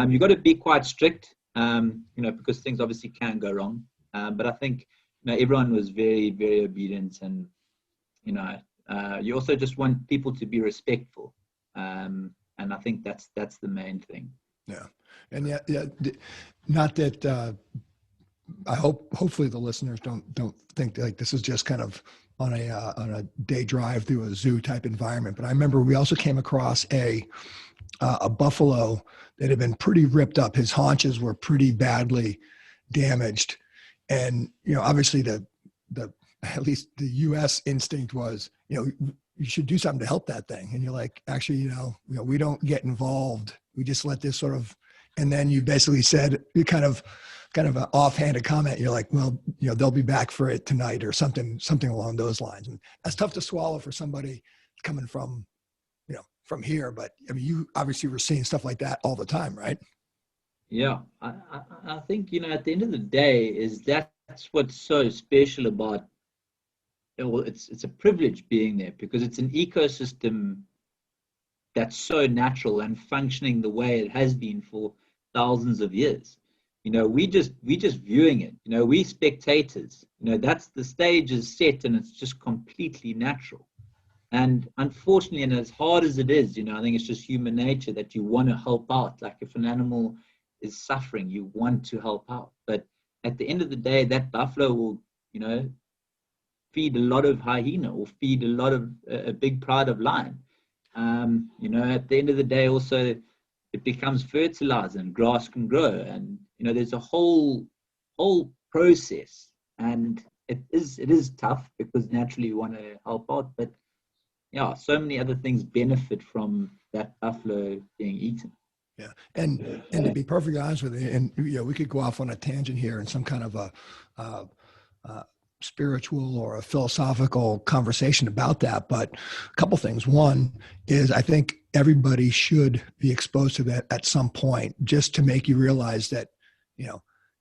You've got to be quite strict, because things obviously can go wrong. But I think everyone was very, very obedient, and you also just want people to be respectful, and I think that's the main thing. Yeah, and not that. Hopefully the listeners don't think like this is just kind of on a day drive through a zoo type environment. But I remember we also came across a buffalo that had been pretty ripped up. His haunches were pretty badly damaged, and obviously the at least the U.S. instinct was you should do something to help that thing. And you're like, actually, we don't get involved. We just let this sort of, and then you basically said, you kind of an offhanded comment. You're like, well, they'll be back for it tonight or something along those lines. And that's tough to swallow for somebody coming from here. But I mean, you obviously were seeing stuff like that all the time, right? Yeah, I think, at the end of the day, that's what's so special about, well, it's a privilege being there, because it's an ecosystem that's so natural and functioning the way it has been for thousands of years. We just viewing it. We spectators. That's the stage is set, and it's just completely natural. And unfortunately, and as hard as it is, I think it's just human nature that you want to help out. Like if an animal is suffering, you want to help out. But at the end of the day, that buffalo will, feed a lot of hyena or feed a big pride of lion. At the end of the day, also it becomes fertilizer and grass can grow. And, there's a whole process, and it is tough because naturally you want to help out, but yeah, so many other things benefit from that buffalo being eaten. Yeah. And to be perfectly honest with you, and we could go off on a tangent here in some kind of a spiritual or a philosophical conversation about that. But a couple things. One is I think everybody should be exposed to that at some point, just to make you realize that,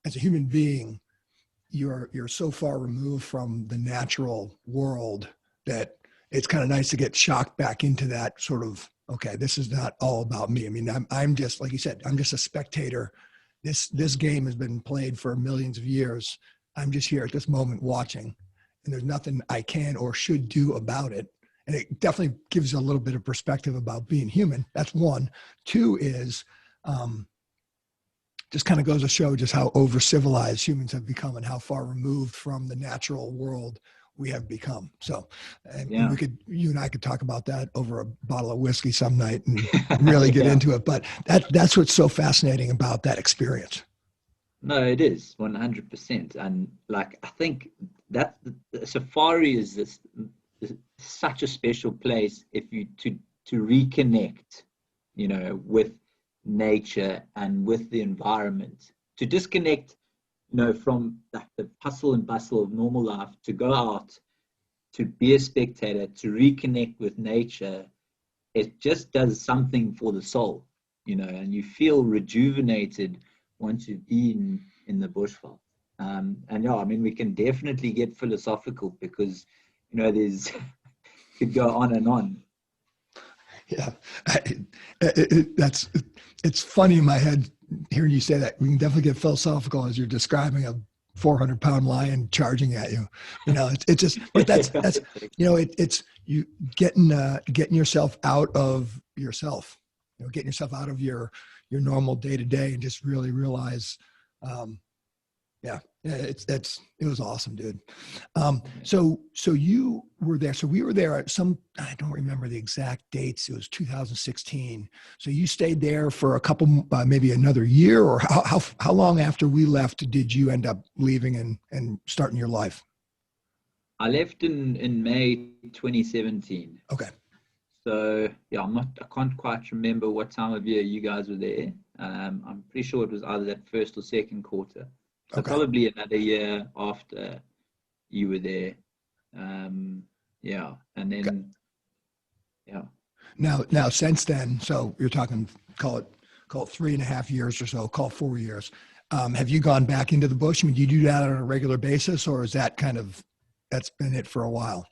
as a human being, you're so far removed from the natural world that it's kind of nice to get shocked back into that sort of, okay, this is not all about me. I mean, I'm just, like you said, I'm just a spectator. This game has been played for millions of years. I'm just here at this moment watching, and there's nothing I can or should do about it. And it definitely gives you a little bit of perspective about being human. That's one. Two is just kind of goes to show just how over civilized humans have become and how far removed from the natural world we have become. So Yeah. you and I could talk about that over a bottle of whiskey some night and really get Yeah. into it. But that's what's so fascinating about that experience. No, it is 100%. And like, I think that the safari is such a special place if you to reconnect, with nature and with the environment, to disconnect, from the hustle and bustle of normal life, to go out, to be a spectator, to reconnect with nature. It just does something for the soul, and you feel rejuvenated once you've been in the bushveld. And yeah, I mean, we can definitely get philosophical because, there's could go on and on. Yeah, it's funny in my head hearing you say that. We can definitely get philosophical as you're describing a 400-pound lion charging at you. It's just, but that's it's you getting yourself out of yourself, getting yourself out of your normal day to day, and just really realize, it was awesome, dude. So you were there. So we were there at I don't remember the exact dates. It was 2016. So you stayed there for a couple, maybe another year, or how long after we left did you end up leaving and starting your life? I left in May 2017. Okay. So yeah, I can't quite remember what time of year you guys were there. I'm pretty sure it was either that first or second quarter. So Okay. probably another year after you were there. And then, Okay. yeah. Now since then, so you're talking, call it 3.5 years or so, call it 4 years. Have you gone back into the bush? I mean, do you do that on a regular basis, or is that that's been it for a while?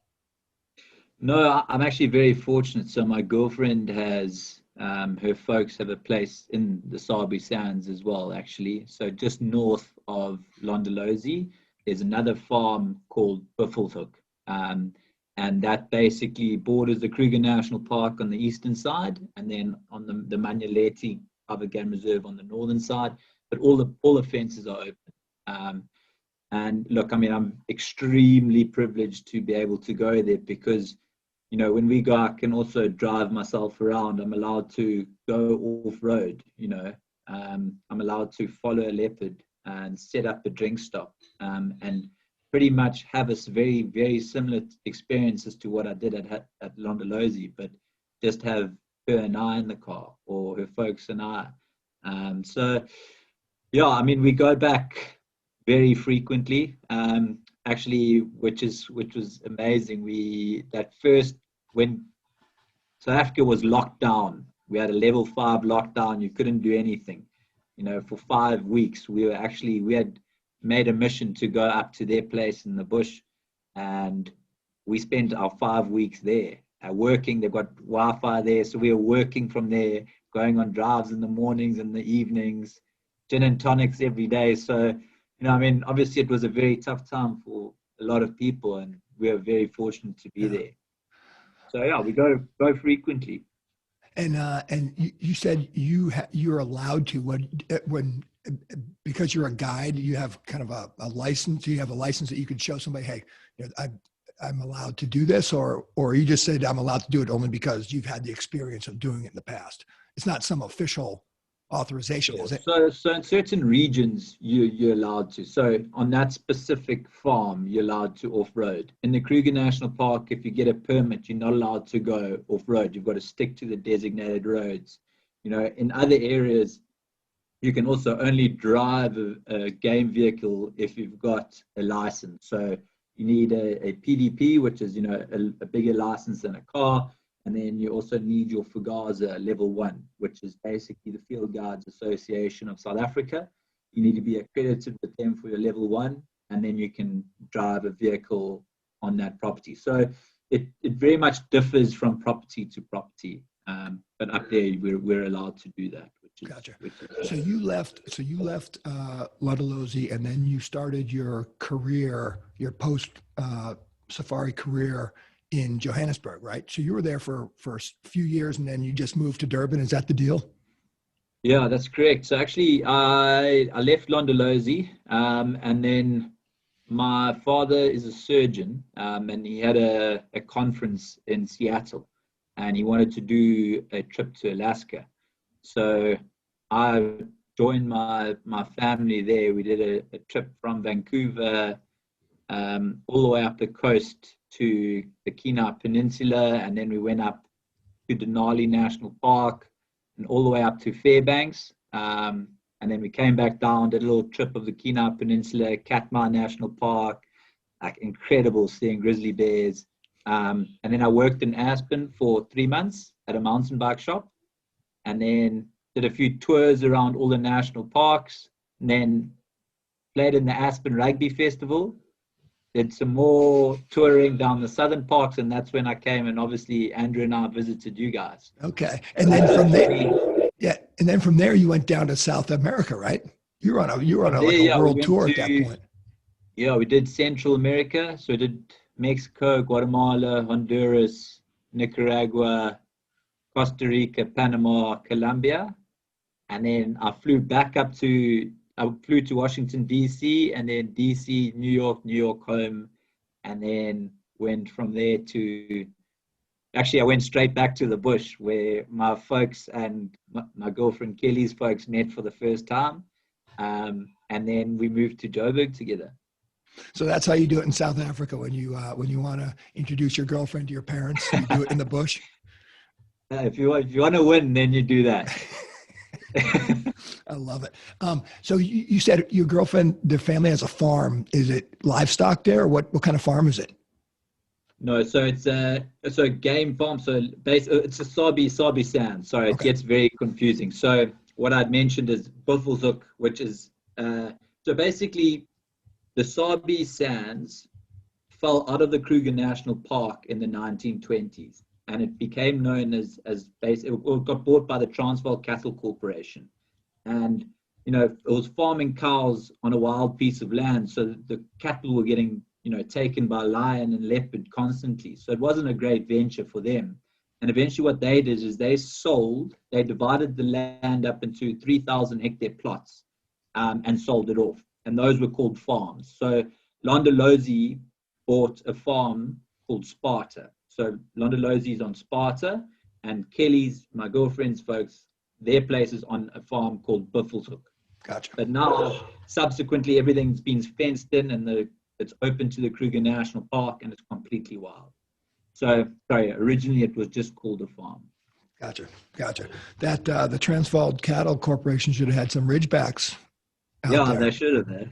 No, I'm actually very fortunate. So my girlfriend has, her folks have a place in the Sabi Sands as well, actually. So just north of Londolozi, there's another farm called Buffelshoek. And that basically borders the Kruger National Park on the eastern side, and then on the Manyaleti Private Game Reserve on the northern side. But all the fences are open. And look, I mean, I'm extremely privileged to be able to go there because, when we go, I can also drive myself around. I'm allowed to go off-road, I'm allowed to follow a leopard and set up a drink stop. And pretty much have a very, very similar experiences to what I did at Londolozi, but just have her and I in the car, or her folks and I. So, yeah, I mean, we go back very frequently. Actually, which was amazing. That first, when South Africa was locked down, we had a level 5 lockdown. You couldn't do anything. For 5 weeks, we had made a mission to go up to their place in the bush, and we spent our 5 weeks there working. They've got Wi-Fi there, so we were working from there, going on drives in the mornings and the evenings, gin and tonics every day. So, I mean, obviously it was a very tough time for a lot of people, and we were very fortunate to be there. So yeah, we go frequently. And you said you're allowed to when because you're a guide, you have kind of a license. You have a license that you could show somebody, hey, I'm allowed to do this, or you just said I'm allowed to do it only because you've had the experience of doing it in the past. It's not some official authorization, is it? So in certain regions you're allowed to. So on that specific farm, you're allowed to off-road. In the Kruger National Park, if you get a permit, you're not allowed to go off-road. You've got to stick to the designated roads. In other areas, you can also only drive a game vehicle if you've got a license. So you need a PDP, which is a bigger license than a car. And then you also need your Fugaza level 1, which is basically the Field Guides Association of South Africa. You need to be accredited with them for your level 1, and then you can drive a vehicle on that property. So it very much differs from property to property. But up there, we're allowed to do that. Gotcha. So you left Londolozi, and then you started your career, your post safari career in Johannesburg, right? So you were there for a few years, and then you just moved to Durbin. Is that the deal? Yeah, that's correct. So actually, I left Londolozi, and then my father is a surgeon, and he had a conference in Seattle, and he wanted to do a trip to Alaska. So I joined my family there. We did a trip from Vancouver all the way up the coast to the Kenai Peninsula, and then we went up to Denali National Park and all the way up to Fairbanks. And then we came back down, did a little trip of the Kenai Peninsula, Katmai National Park, like incredible seeing grizzly bears. And then I worked in Aspen for 3 months at a mountain bike shop, and then did a few tours around all the national parks, and then played in the Aspen Rugby Festival, did some more touring down the southern parks, and that's when I came, and obviously Andrew and I visited you guys. Okay. And then from there, and then from there you went down to South America, right? You were on a world tour at that point. Yeah, we did Central America. So we did Mexico, Guatemala, Honduras, Nicaragua, Costa Rica, Panama, Colombia. And then I flew to Washington, D.C., and then D.C., New York home, and then went from there to, actually I went straight back to the bush where my folks and my girlfriend Kelly's folks met for the first time. And then we moved to Joburg together. So that's how you do it in South Africa when you want to introduce your girlfriend to your parents, you do it in the bush? If you want to win, then you do that. I love it. So you said your girlfriend, their family has a farm. Is it livestock there? Or what kind of farm is it? No, so it's a game farm. So it's a Sabi Sand. Sorry, Okay. It gets very confusing. So what I'd mentioned is Buffelshoek, which is so basically the Sabi Sands fell out of the Kruger National Park in the 1920s. And it became known it got bought by the Transvaal Cattle Corporation. And, it was farming cows on a wild piece of land. So the cattle were getting, taken by lion and leopard constantly. So it wasn't a great venture for them. And eventually what they did is they divided the land up into 3,000 hectare plots and sold it off. And those were called farms. So Londolozi bought a farm called Sparta. So Londolozi is on Sparta, and Kelly's, my girlfriend's folks, their place is on a farm called Buffelshoek. Gotcha. But now, subsequently, everything's been fenced in, and the it's open to the Kruger National Park, and it's completely wild. So, sorry, originally it was just called a farm. Gotcha. That the Transvaal Cattle Corporation should have had some Ridgebacks out Yeah, there. they should have.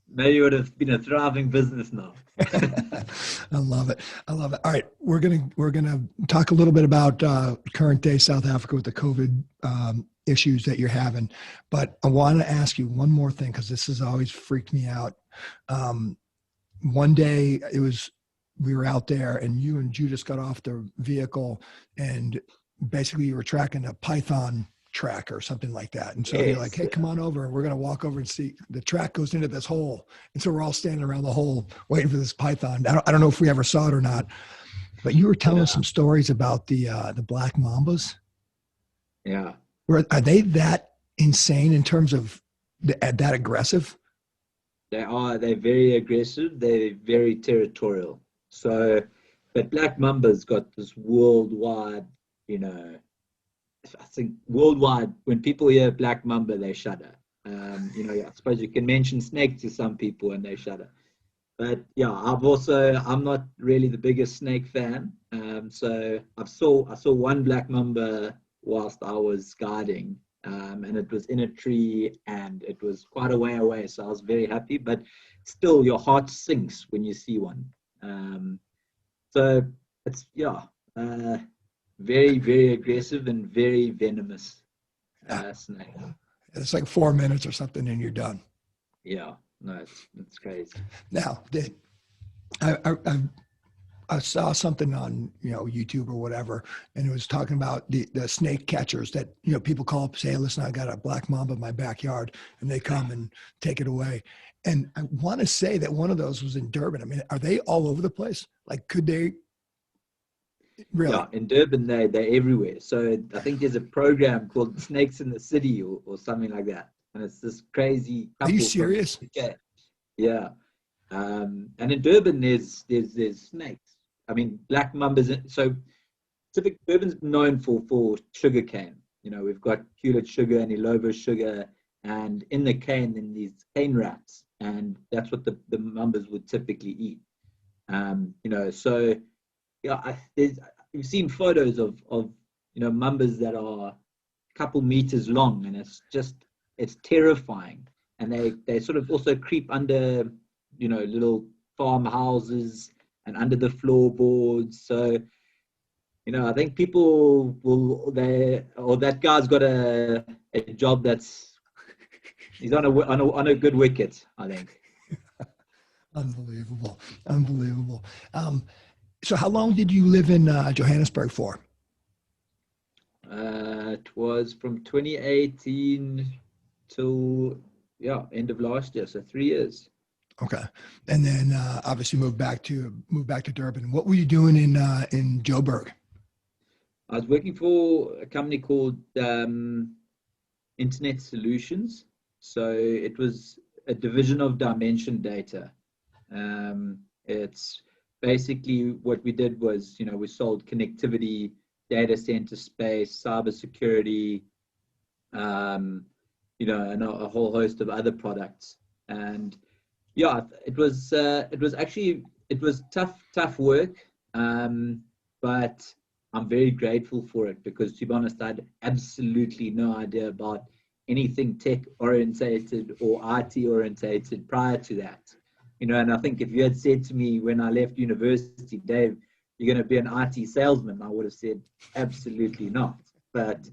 Maybe it would have been a thriving business now. I love it. All right, we're gonna talk a little bit about current day South Africa with the COVID issues that you're having, but I want to ask you one more thing because this has always freaked me out. One day we were out there and you and Judas got off the vehicle and basically you were tracking a python track or something like that. And so you're like, hey, come on over. We're going to walk over and see. The track goes into this hole. And so we're all standing around the hole waiting for this python. I don't know if we ever saw it or not, but you were telling some stories about the black mambas. Yeah. Are they that insane in terms of that aggressive? They are. They're very aggressive. They're very territorial. So, but black mamba's got this worldwide, I think worldwide, when people hear black mamba, they shudder. I suppose you can mention snake to some people and they shudder. But yeah, I'm not really the biggest snake fan. So I saw one black mamba whilst I was guiding, and it was in a tree and it was quite a way away. So I was very happy, but still your heart sinks when you see one. So it's, very, very aggressive and very venomous snake. It's like 4 minutes or something and you're done. Yeah, no, it's crazy. Now, I saw something on YouTube or whatever, and it was talking about the snake catchers that people call up and say, hey, listen, I got a black mamba in my backyard, and they come and take it away. And I want to say that one of those was in Durbin. I mean, are they all over the place? Like, could they really? Yeah, in Durbin, they're everywhere. So I think there's a program called Snakes in the City or something like that. And it's this crazy couple. Are you serious? Yeah. And in Durbin, there's snakes. I mean, black mambas. So Durban's known for sugar cane. We've got Hewlett sugar and Ilovo sugar, and in the cane, then these cane rats, and that's what the mambas would typically eat. So yeah, you've seen photos of mambas that are a couple meters long, and it's terrifying. And they sort of also creep under little farmhouses and under the floorboards. So I think people that guy's got a job he's on a good wicket, I think. Unbelievable. So how long did you live in Johannesburg for? It was from 2018 till end of last year, so 3 years. Okay, and then obviously moved back to Durbin. What were you doing in Joburg? I was working for a company called Internet Solutions. So it was a division of Dimension Data. It's basically what we did was, we sold connectivity, data center space, cybersecurity, and a whole host of other products. And yeah, it was tough work, but I'm very grateful for it because, to be honest, I had absolutely no idea about anything tech orientated or IT orientated prior to that. And I think if you had said to me when I left university, Dave, you're going to be an IT salesman, I would have said absolutely not. But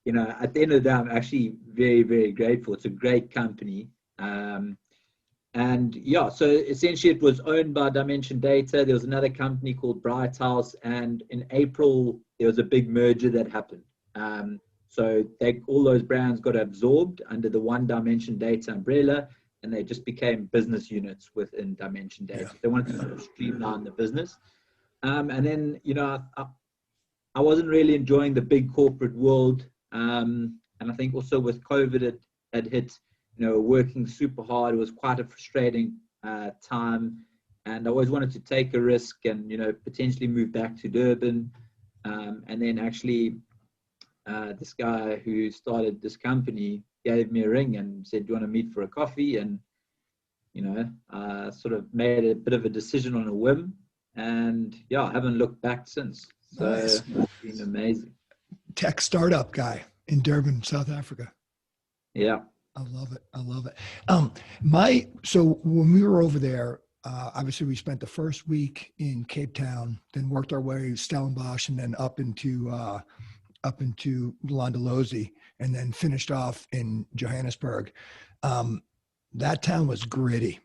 at the end of the day, I'm actually very, very grateful. It's a great company. And yeah, so essentially it was owned by Dimension Data. There was another company called Bright House, and in April there was a big merger that happened. So all those brands got absorbed under the one Dimension Data umbrella, and they just became business units within Dimension Data. Yeah. They wanted to sort of streamline the business. And then, I wasn't really enjoying the big corporate world. And I think also with COVID, it had hit, working super hard. It was quite a frustrating time. And I always wanted to take a risk and, potentially move back to Durbin. And then actually, this guy who started this company gave me a ring and said, do you want to meet for a coffee? And sort of made a bit of a decision on a whim, and yeah, I haven't looked back since. So Nice. it's been amazing. Tech startup guy in Durbin, South Africa. Yeah. I love it. I love it. So when we were over there, obviously we spent the first week in Cape Town, then worked our way Stellenbosch, and then up into Londolozi, and then finished off in Johannesburg. That town was gritty,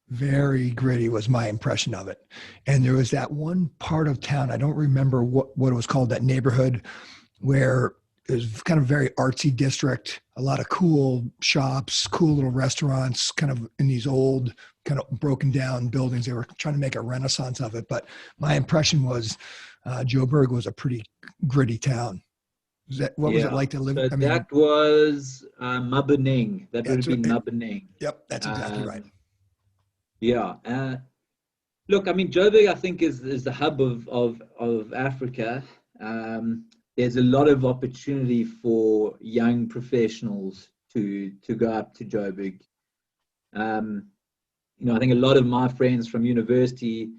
very gritty was my impression of it. And there was that one part of town, I don't remember what it was called, that neighborhood where it was kind of very artsy district, a lot of cool shops, cool little restaurants, kind of in these old, kind of broken down buildings. They were trying to make a renaissance of it. But my impression was Joburg was a pretty gritty town. What was it like to live? So that was Maboneng. That would have been Maboneng. Yep, that's exactly right. Yeah. Look, I mean, Joburg, I think, is the hub of Africa. There's a lot of opportunity for young professionals to go up to Joburg. I think a lot of my friends from university,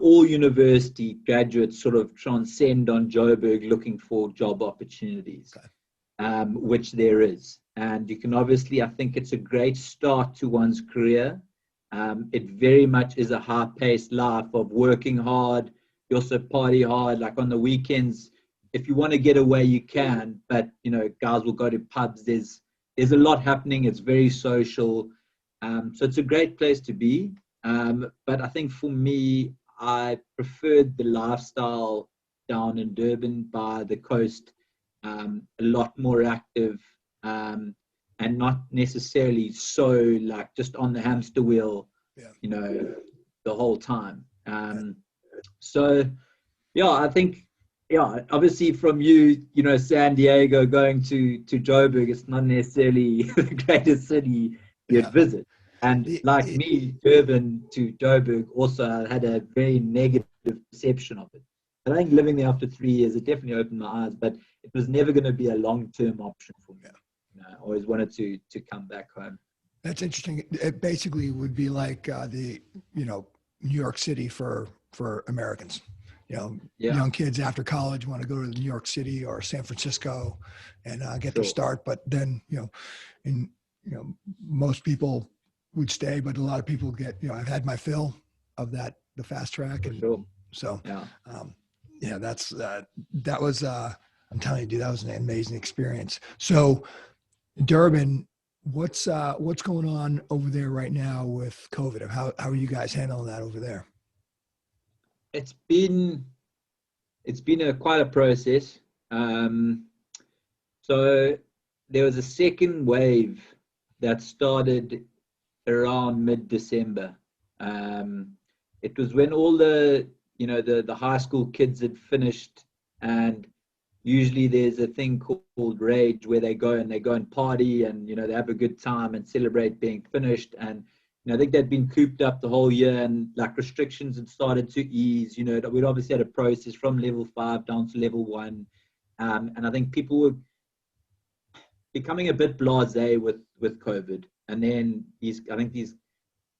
all university graduates sort of transcend on Joburg looking for job opportunities, which there is. And you can obviously, I think it's a great start to one's career. It very much is a high-paced life of working hard. You also party hard, like on the weekends. If you want to get away, you can, but guys will go to pubs. There's a lot happening. It's very social, so it's a great place to be. But I think for me, I preferred the lifestyle down in Durbin by the coast, a lot more active, and not necessarily so like just on the hamster wheel, the whole time. So yeah, I think. Yeah, obviously from San Diego going to Joburg, it's not necessarily the greatest city you'd visit. And like me, Durbin to Joburg also had a very negative perception of it. I think living there after 3 years, it definitely opened my eyes, but it was never going to be a long-term option for me. I always wanted to come back home. That's interesting. It basically would be like the New York City for Americans. Young kids after college want to go to New York City or San Francisco and get their start. But then, most people would stay, but a lot of people get, I've had my fill of the fast track. So, that was, I'm telling you, dude, that was an amazing experience. So Durbin, what's going on over there right now with COVID? How are you guys handling that over there? It's been quite a process. So there was a second wave that started around mid-December. It was when all the high school kids had finished, and usually there's a thing called rage where they go and party and they have a good time and celebrate being finished. And I think they'd been cooped up the whole year, and like restrictions had started to ease. We'd obviously had a process from level 5 down to level 1, and I think people were becoming a bit blasé with COVID. And then I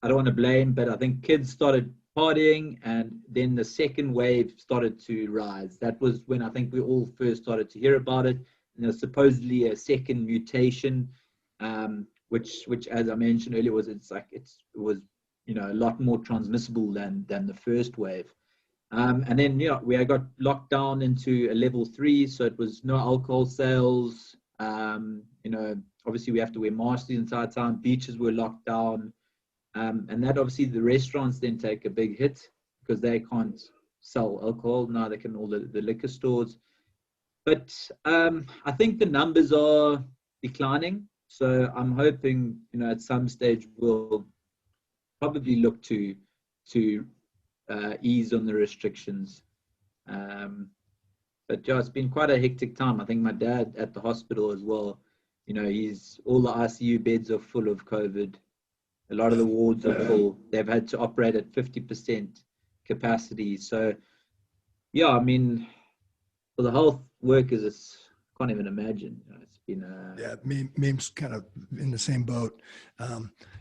don't want to blame, but I think kids started partying, and then the second wave started to rise. That was when I think we all first started to hear about it. And there was supposedly a second mutation. Which, as I mentioned earlier, was it was a lot more transmissible than the first wave, and then we got locked down into a level 3, so it was no alcohol sales. Obviously we have to wear masks the entire time. Beaches were locked down, and that obviously the restaurants then take a big hit because they can't sell alcohol now. They can all the liquor stores, but I think the numbers are declining. So I'm hoping, at some stage we'll probably look to ease on the restrictions. But yeah, it's been quite a hectic time. I think my dad at the hospital as well. All the ICU beds are full of COVID. A lot of the wards are full. They've had to operate at 50% capacity. So yeah, I mean, for the health workers, can't even imagine. It's been meme's kind of in the same boat.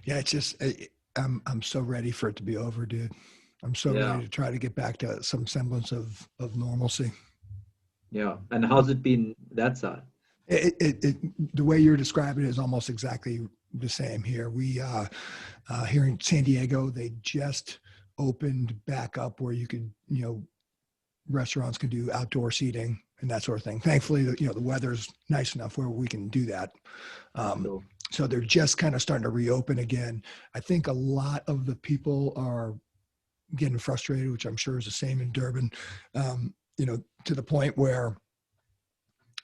It's just I'm so ready for it to be over, dude. I'm so Yeah. ready to try to get back to some semblance of normalcy. Yeah. And how's it been that side? The way you're describing it is almost exactly the same here. We here in San Diego, they just opened back up where you could, restaurants can do outdoor seating and that sort of thing. Thankfully, the weather's nice enough where we can do that. Cool. So they're just kind of starting to reopen again. I think a lot of the people are getting frustrated, which I'm sure is the same in Durbin, to the point where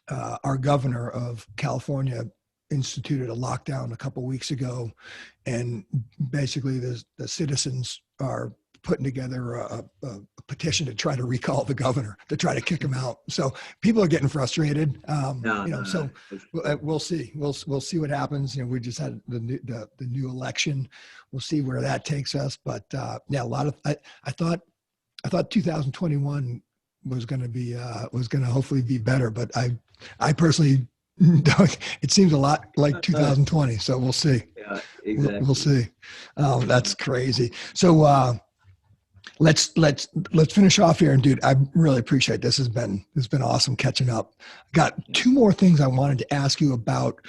our governor of California instituted a lockdown a couple weeks ago, and basically the citizens are putting together a petition to try to recall the governor, to try to kick him out. So people are getting frustrated. So we'll see. We'll see what happens. We just had the new election. We'll see where that takes us. But yeah, a lot of I thought 2021 was going to hopefully be better, but I personally don't. It seems a lot like 2020. So we'll see. Yeah, exactly. We'll see. That's crazy. So let's finish off here. And dude, I really appreciate this. It's been awesome catching up. Got two more things I wanted to ask you about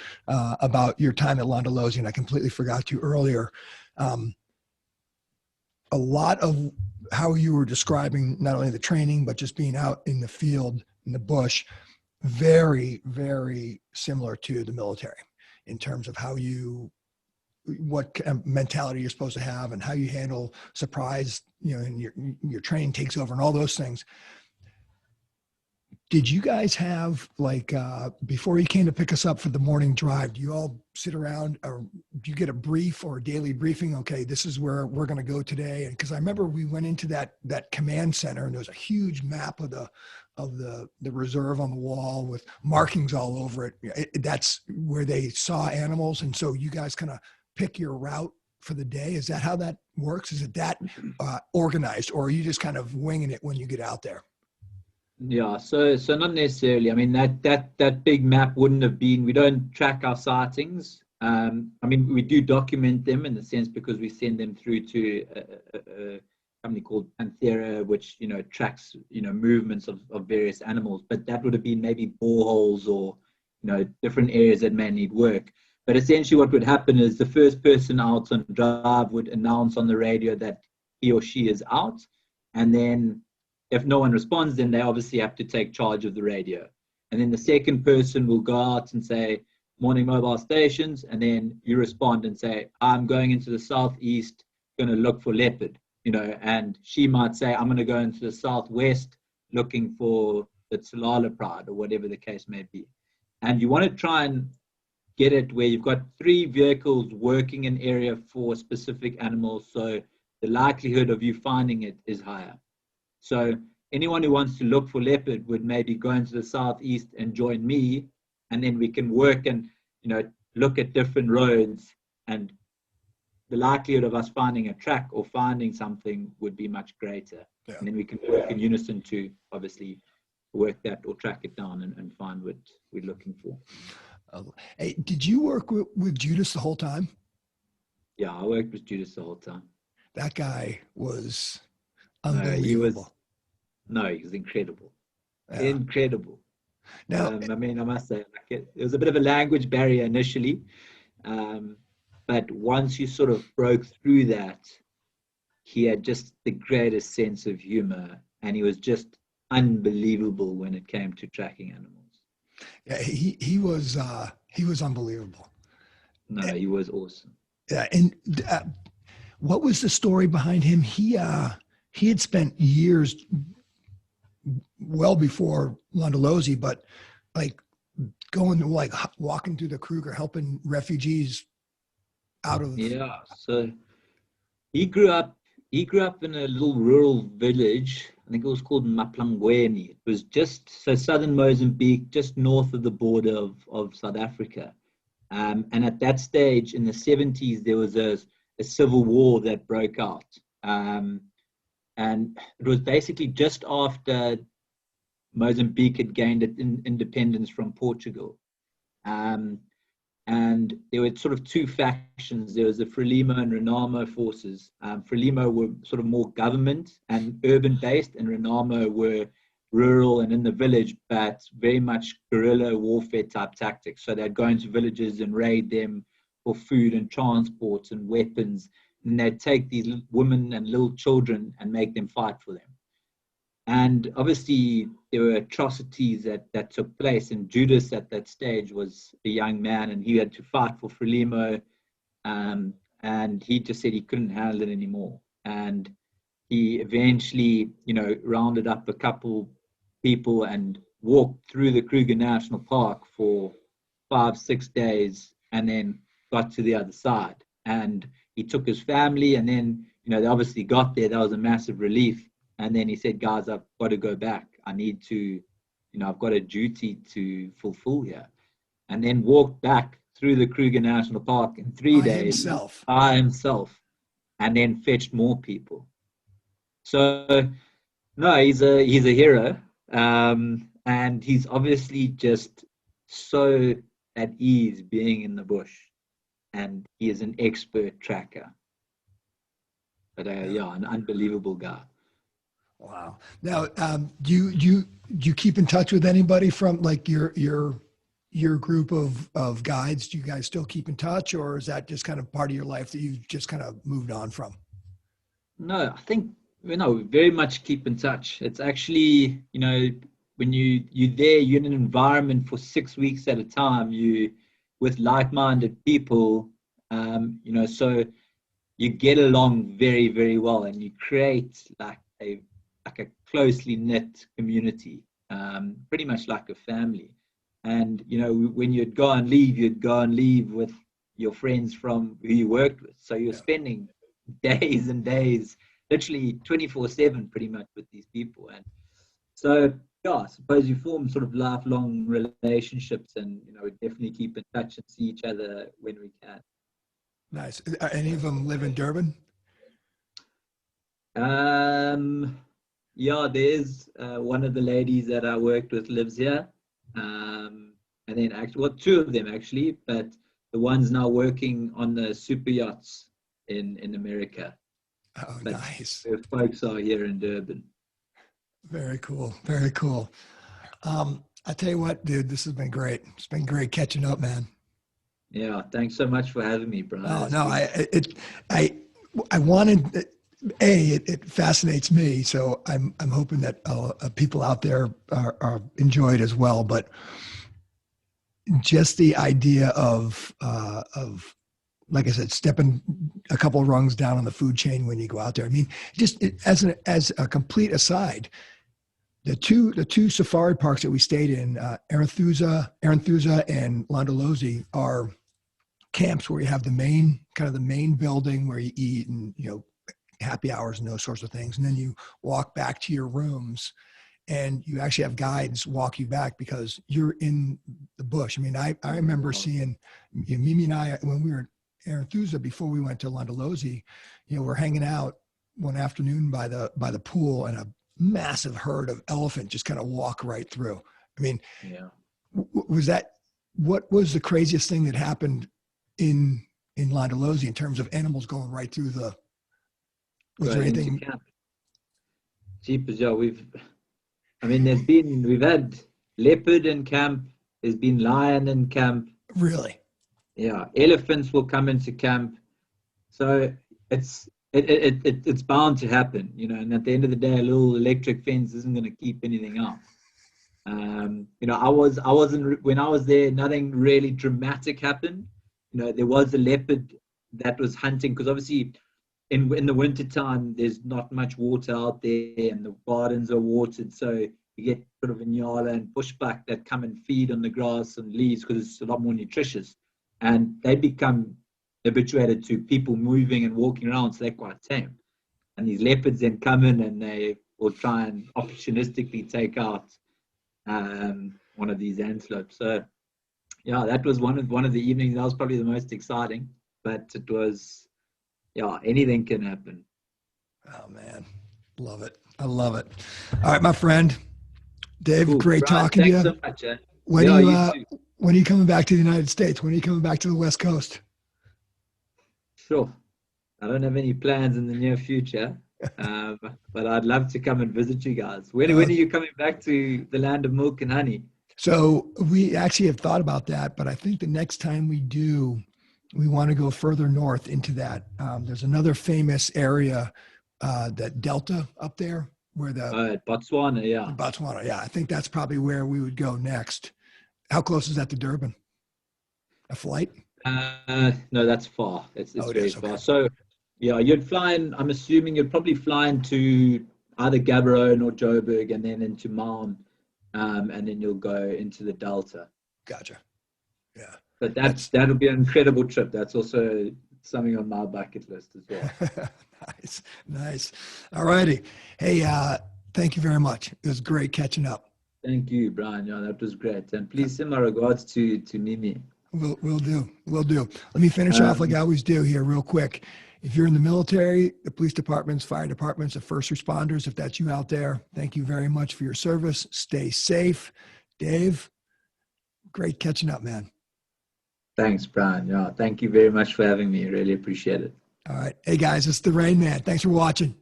your time at Londolozi, and I completely forgot to earlier. A lot of how you were describing not only the training, but just being out in the field, in the bush, very, very similar to the military in terms of what kind of mentality you're supposed to have and how you handle surprise, and your training takes over and all those things. Did you guys have before you came to pick us up for the morning drive, do you all sit around, or do you get a brief or a daily briefing? Okay, this is where we're going to go today. And because I remember we went into that command center, and there was a huge map of the reserve on the wall with markings all over it. That's where they saw animals. And so you guys kind of pick your route for the day. Is that how that works? Is it that organized, or are you just kind of winging it when you get out there? Yeah, so not necessarily. I mean, that big map wouldn't have been. We don't track our sightings. I mean, we do document them in the sense because we send them through to a company called Panthera, which tracks movements of various animals. But that would have been maybe boreholes or different areas that may need work. But essentially, what would happen is the first person out on drive would announce on the radio that he or she is out, and then if no one responds, then they obviously have to take charge of the radio. And then the second person will go out and say, morning mobile stations. And then you respond and say, I'm going into the southeast, going to look for leopard, and she might say, I'm going to go into the southwest looking for the Tsalala pride or whatever the case may be. And you want to try and get it where you've got 3 vehicles working an area for specific animals. So the likelihood of you finding it is higher. So anyone who wants to look for leopard would maybe go into the southeast and join me, and then we can work and look at different roads, and the likelihood of us finding a track or finding something would be much greater. Yeah. And then we can work in unison to obviously work that or track it down and find what we're looking for. Hey, did you work with Judas the whole time? Yeah, I worked with Judas the whole time. That guy was unbelievable. He was incredible. Yeah. Incredible. Now, I mean, I must say, it was a bit of a language barrier initially, but once you sort of broke through that, he had just the greatest sense of humor, and he was just unbelievable when it came to tracking animals. Yeah, he was unbelievable. No, he was awesome. Yeah, and what was the story behind him? He had spent years, well before Londolozi, but going to walking through the Kruger, helping refugees out of. Yeah, so he grew up in a little rural village. I think it was called Maplangweni. It was just southern Mozambique, just north of the border of South Africa. And at that stage in the 70s, there was a civil war that broke out. And it was basically just after Mozambique had gained independence from Portugal. And there were sort of two factions. There was the Frelimo and Renamo forces. Frelimo were sort of more government and urban based, and Renamo were rural and in the village, but very much guerrilla warfare type tactics. So they'd go into villages and raid them for food and transport and weapons. And they'd take these women and little children and make them fight for them. And obviously, there were atrocities that took place. And Judas at that stage was a young man, and he had to fight for Frelimo. And he just said he couldn't handle it anymore. And he eventually, rounded up a couple people and walked through the Kruger National Park for 5-6 days, and then got to the other side. And he took his family, and then, they obviously got there. That was a massive relief. And then he said, guys, I've got to go back. I need to, I've got a duty to fulfill here. And then walked back through the Kruger National Park in 3 days by himself, and then fetched more people. So, no, he's a hero. And he's obviously just so at ease being in the bush. And he is an expert tracker. But an unbelievable guy. Wow. Now, do you keep in touch with anybody from like your group of guides? Do you guys still keep in touch, or is that just kind of part of your life that you've just kind of moved on from? No, I think we very much keep in touch. It's actually, when you're there, you're in an environment for 6 weeks at a time. You with like-minded people, so you get along very, very well, and you create like a closely knit community, pretty much like a family. And when you'd go and leave with your friends from who you worked with. So you're spending days and days, literally 24/7, pretty much with these people. And so I suppose you form sort of lifelong relationships, and we definitely keep in touch and see each other when we can. Nice. Any of them live in Durbin? Yeah, there's one of the ladies that I worked with lives here, and then two of them actually, but the one's now working on the super yachts in America. Oh, but nice. Their folks are here in Durbin. Very cool. Very cool. I tell you what, dude, this has been great. It's been great catching up, man. Yeah, thanks so much for having me, Brian. Oh, no, I wanted. It fascinates me, so I'm hoping that people out there are enjoy it as well. But just the idea of like I said, stepping a couple of rungs down on the food chain when you go out there. I mean, as a complete aside, the two safari parks that we stayed in, Aranthusza and Londolozi, are camps where you have the main building where you eat and happy hours and those sorts of things, and then you walk back to your rooms, and you actually have guides walk you back because you're in the bush. I mean, I remember seeing Mimi and I when we were in Aranthusza before we went to Londolozi. We're hanging out one afternoon by the pool, and a massive herd of elephant just kind of walk right through. I mean, what was the craziest thing that happened in Londolozi in terms of animals going right through the? Was there anything? Jeepers, yeah, we've had leopard in camp. There's been lion in camp. Really? Yeah, elephants will come into camp. So it's bound to happen, and at the end of the day, a little electric fence isn't going to keep anything out. I wasn't when I was there, nothing really dramatic happened. There was a leopard that was hunting, because obviously in the winter time there's not much water out there, and the gardens are watered, so you get sort of inyala and pushback that come and feed on the grass and leaves because it's a lot more nutritious, and they become habituated to people moving and walking around, so they're quite tame. And these leopards then come in and they will try and opportunistically take out one of these antelopes. So yeah, that was one of the evenings. That was probably the most exciting, but it was, anything can happen. Oh man, love it. I love it. All right, my friend Dave, cool. Great Brian, talking to you. Thanks so much. When When are you coming back to the United States? When are you coming back to the West Coast? Sure. I don't have any plans in the near future, but I'd love to come and visit you guys. When are you coming back to the land of milk and honey? So we actually have thought about that, but I think the next time we do, we want to go further north into that. There's another famous area, that Delta up there, where Botswana, yeah. Botswana. Yeah, I think that's probably where we would go next. How close is that to Durbin? A flight? No, that's far. It's very is, okay. far. So, yeah, I'm assuming you'd probably fly into either Gaborone or Joburg and then into Maun, and then you'll go into the Delta. Gotcha. Yeah. But that'll be an incredible trip. That's also something on my bucket list as well. Nice. All righty. Hey, thank you very much. It was great catching up. Thank you, Brian. Yeah, that was great. And please send my regards to Mimi. We'll do. Let me finish off like I always do here real quick. If you're in the military, the police departments, fire departments, the first responders, if that's you out there, thank you very much for your service. Stay safe. Dave, great catching up, man. Thanks, Brian. Yeah, thank you very much for having me. Really appreciate it. All right. Hey, guys, it's the Rain Man. Thanks for watching.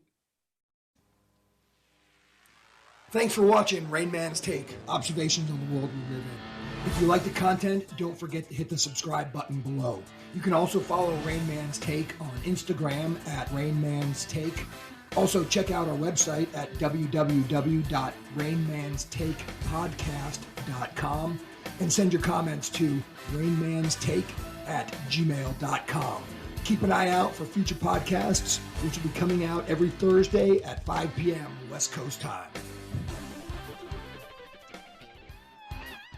Thanks for watching Rain Man's Take, observations on the world we live in. If you like the content, don't forget to hit the subscribe button below. You can also follow Rain Man's Take on Instagram at Rain Man's Take. Also, check out our website at www.rainmanstakepodcast.com and send your comments to rainmanstake@gmail.com. Keep an eye out for future podcasts, which will be coming out every Thursday at 5 p.m. West Coast time.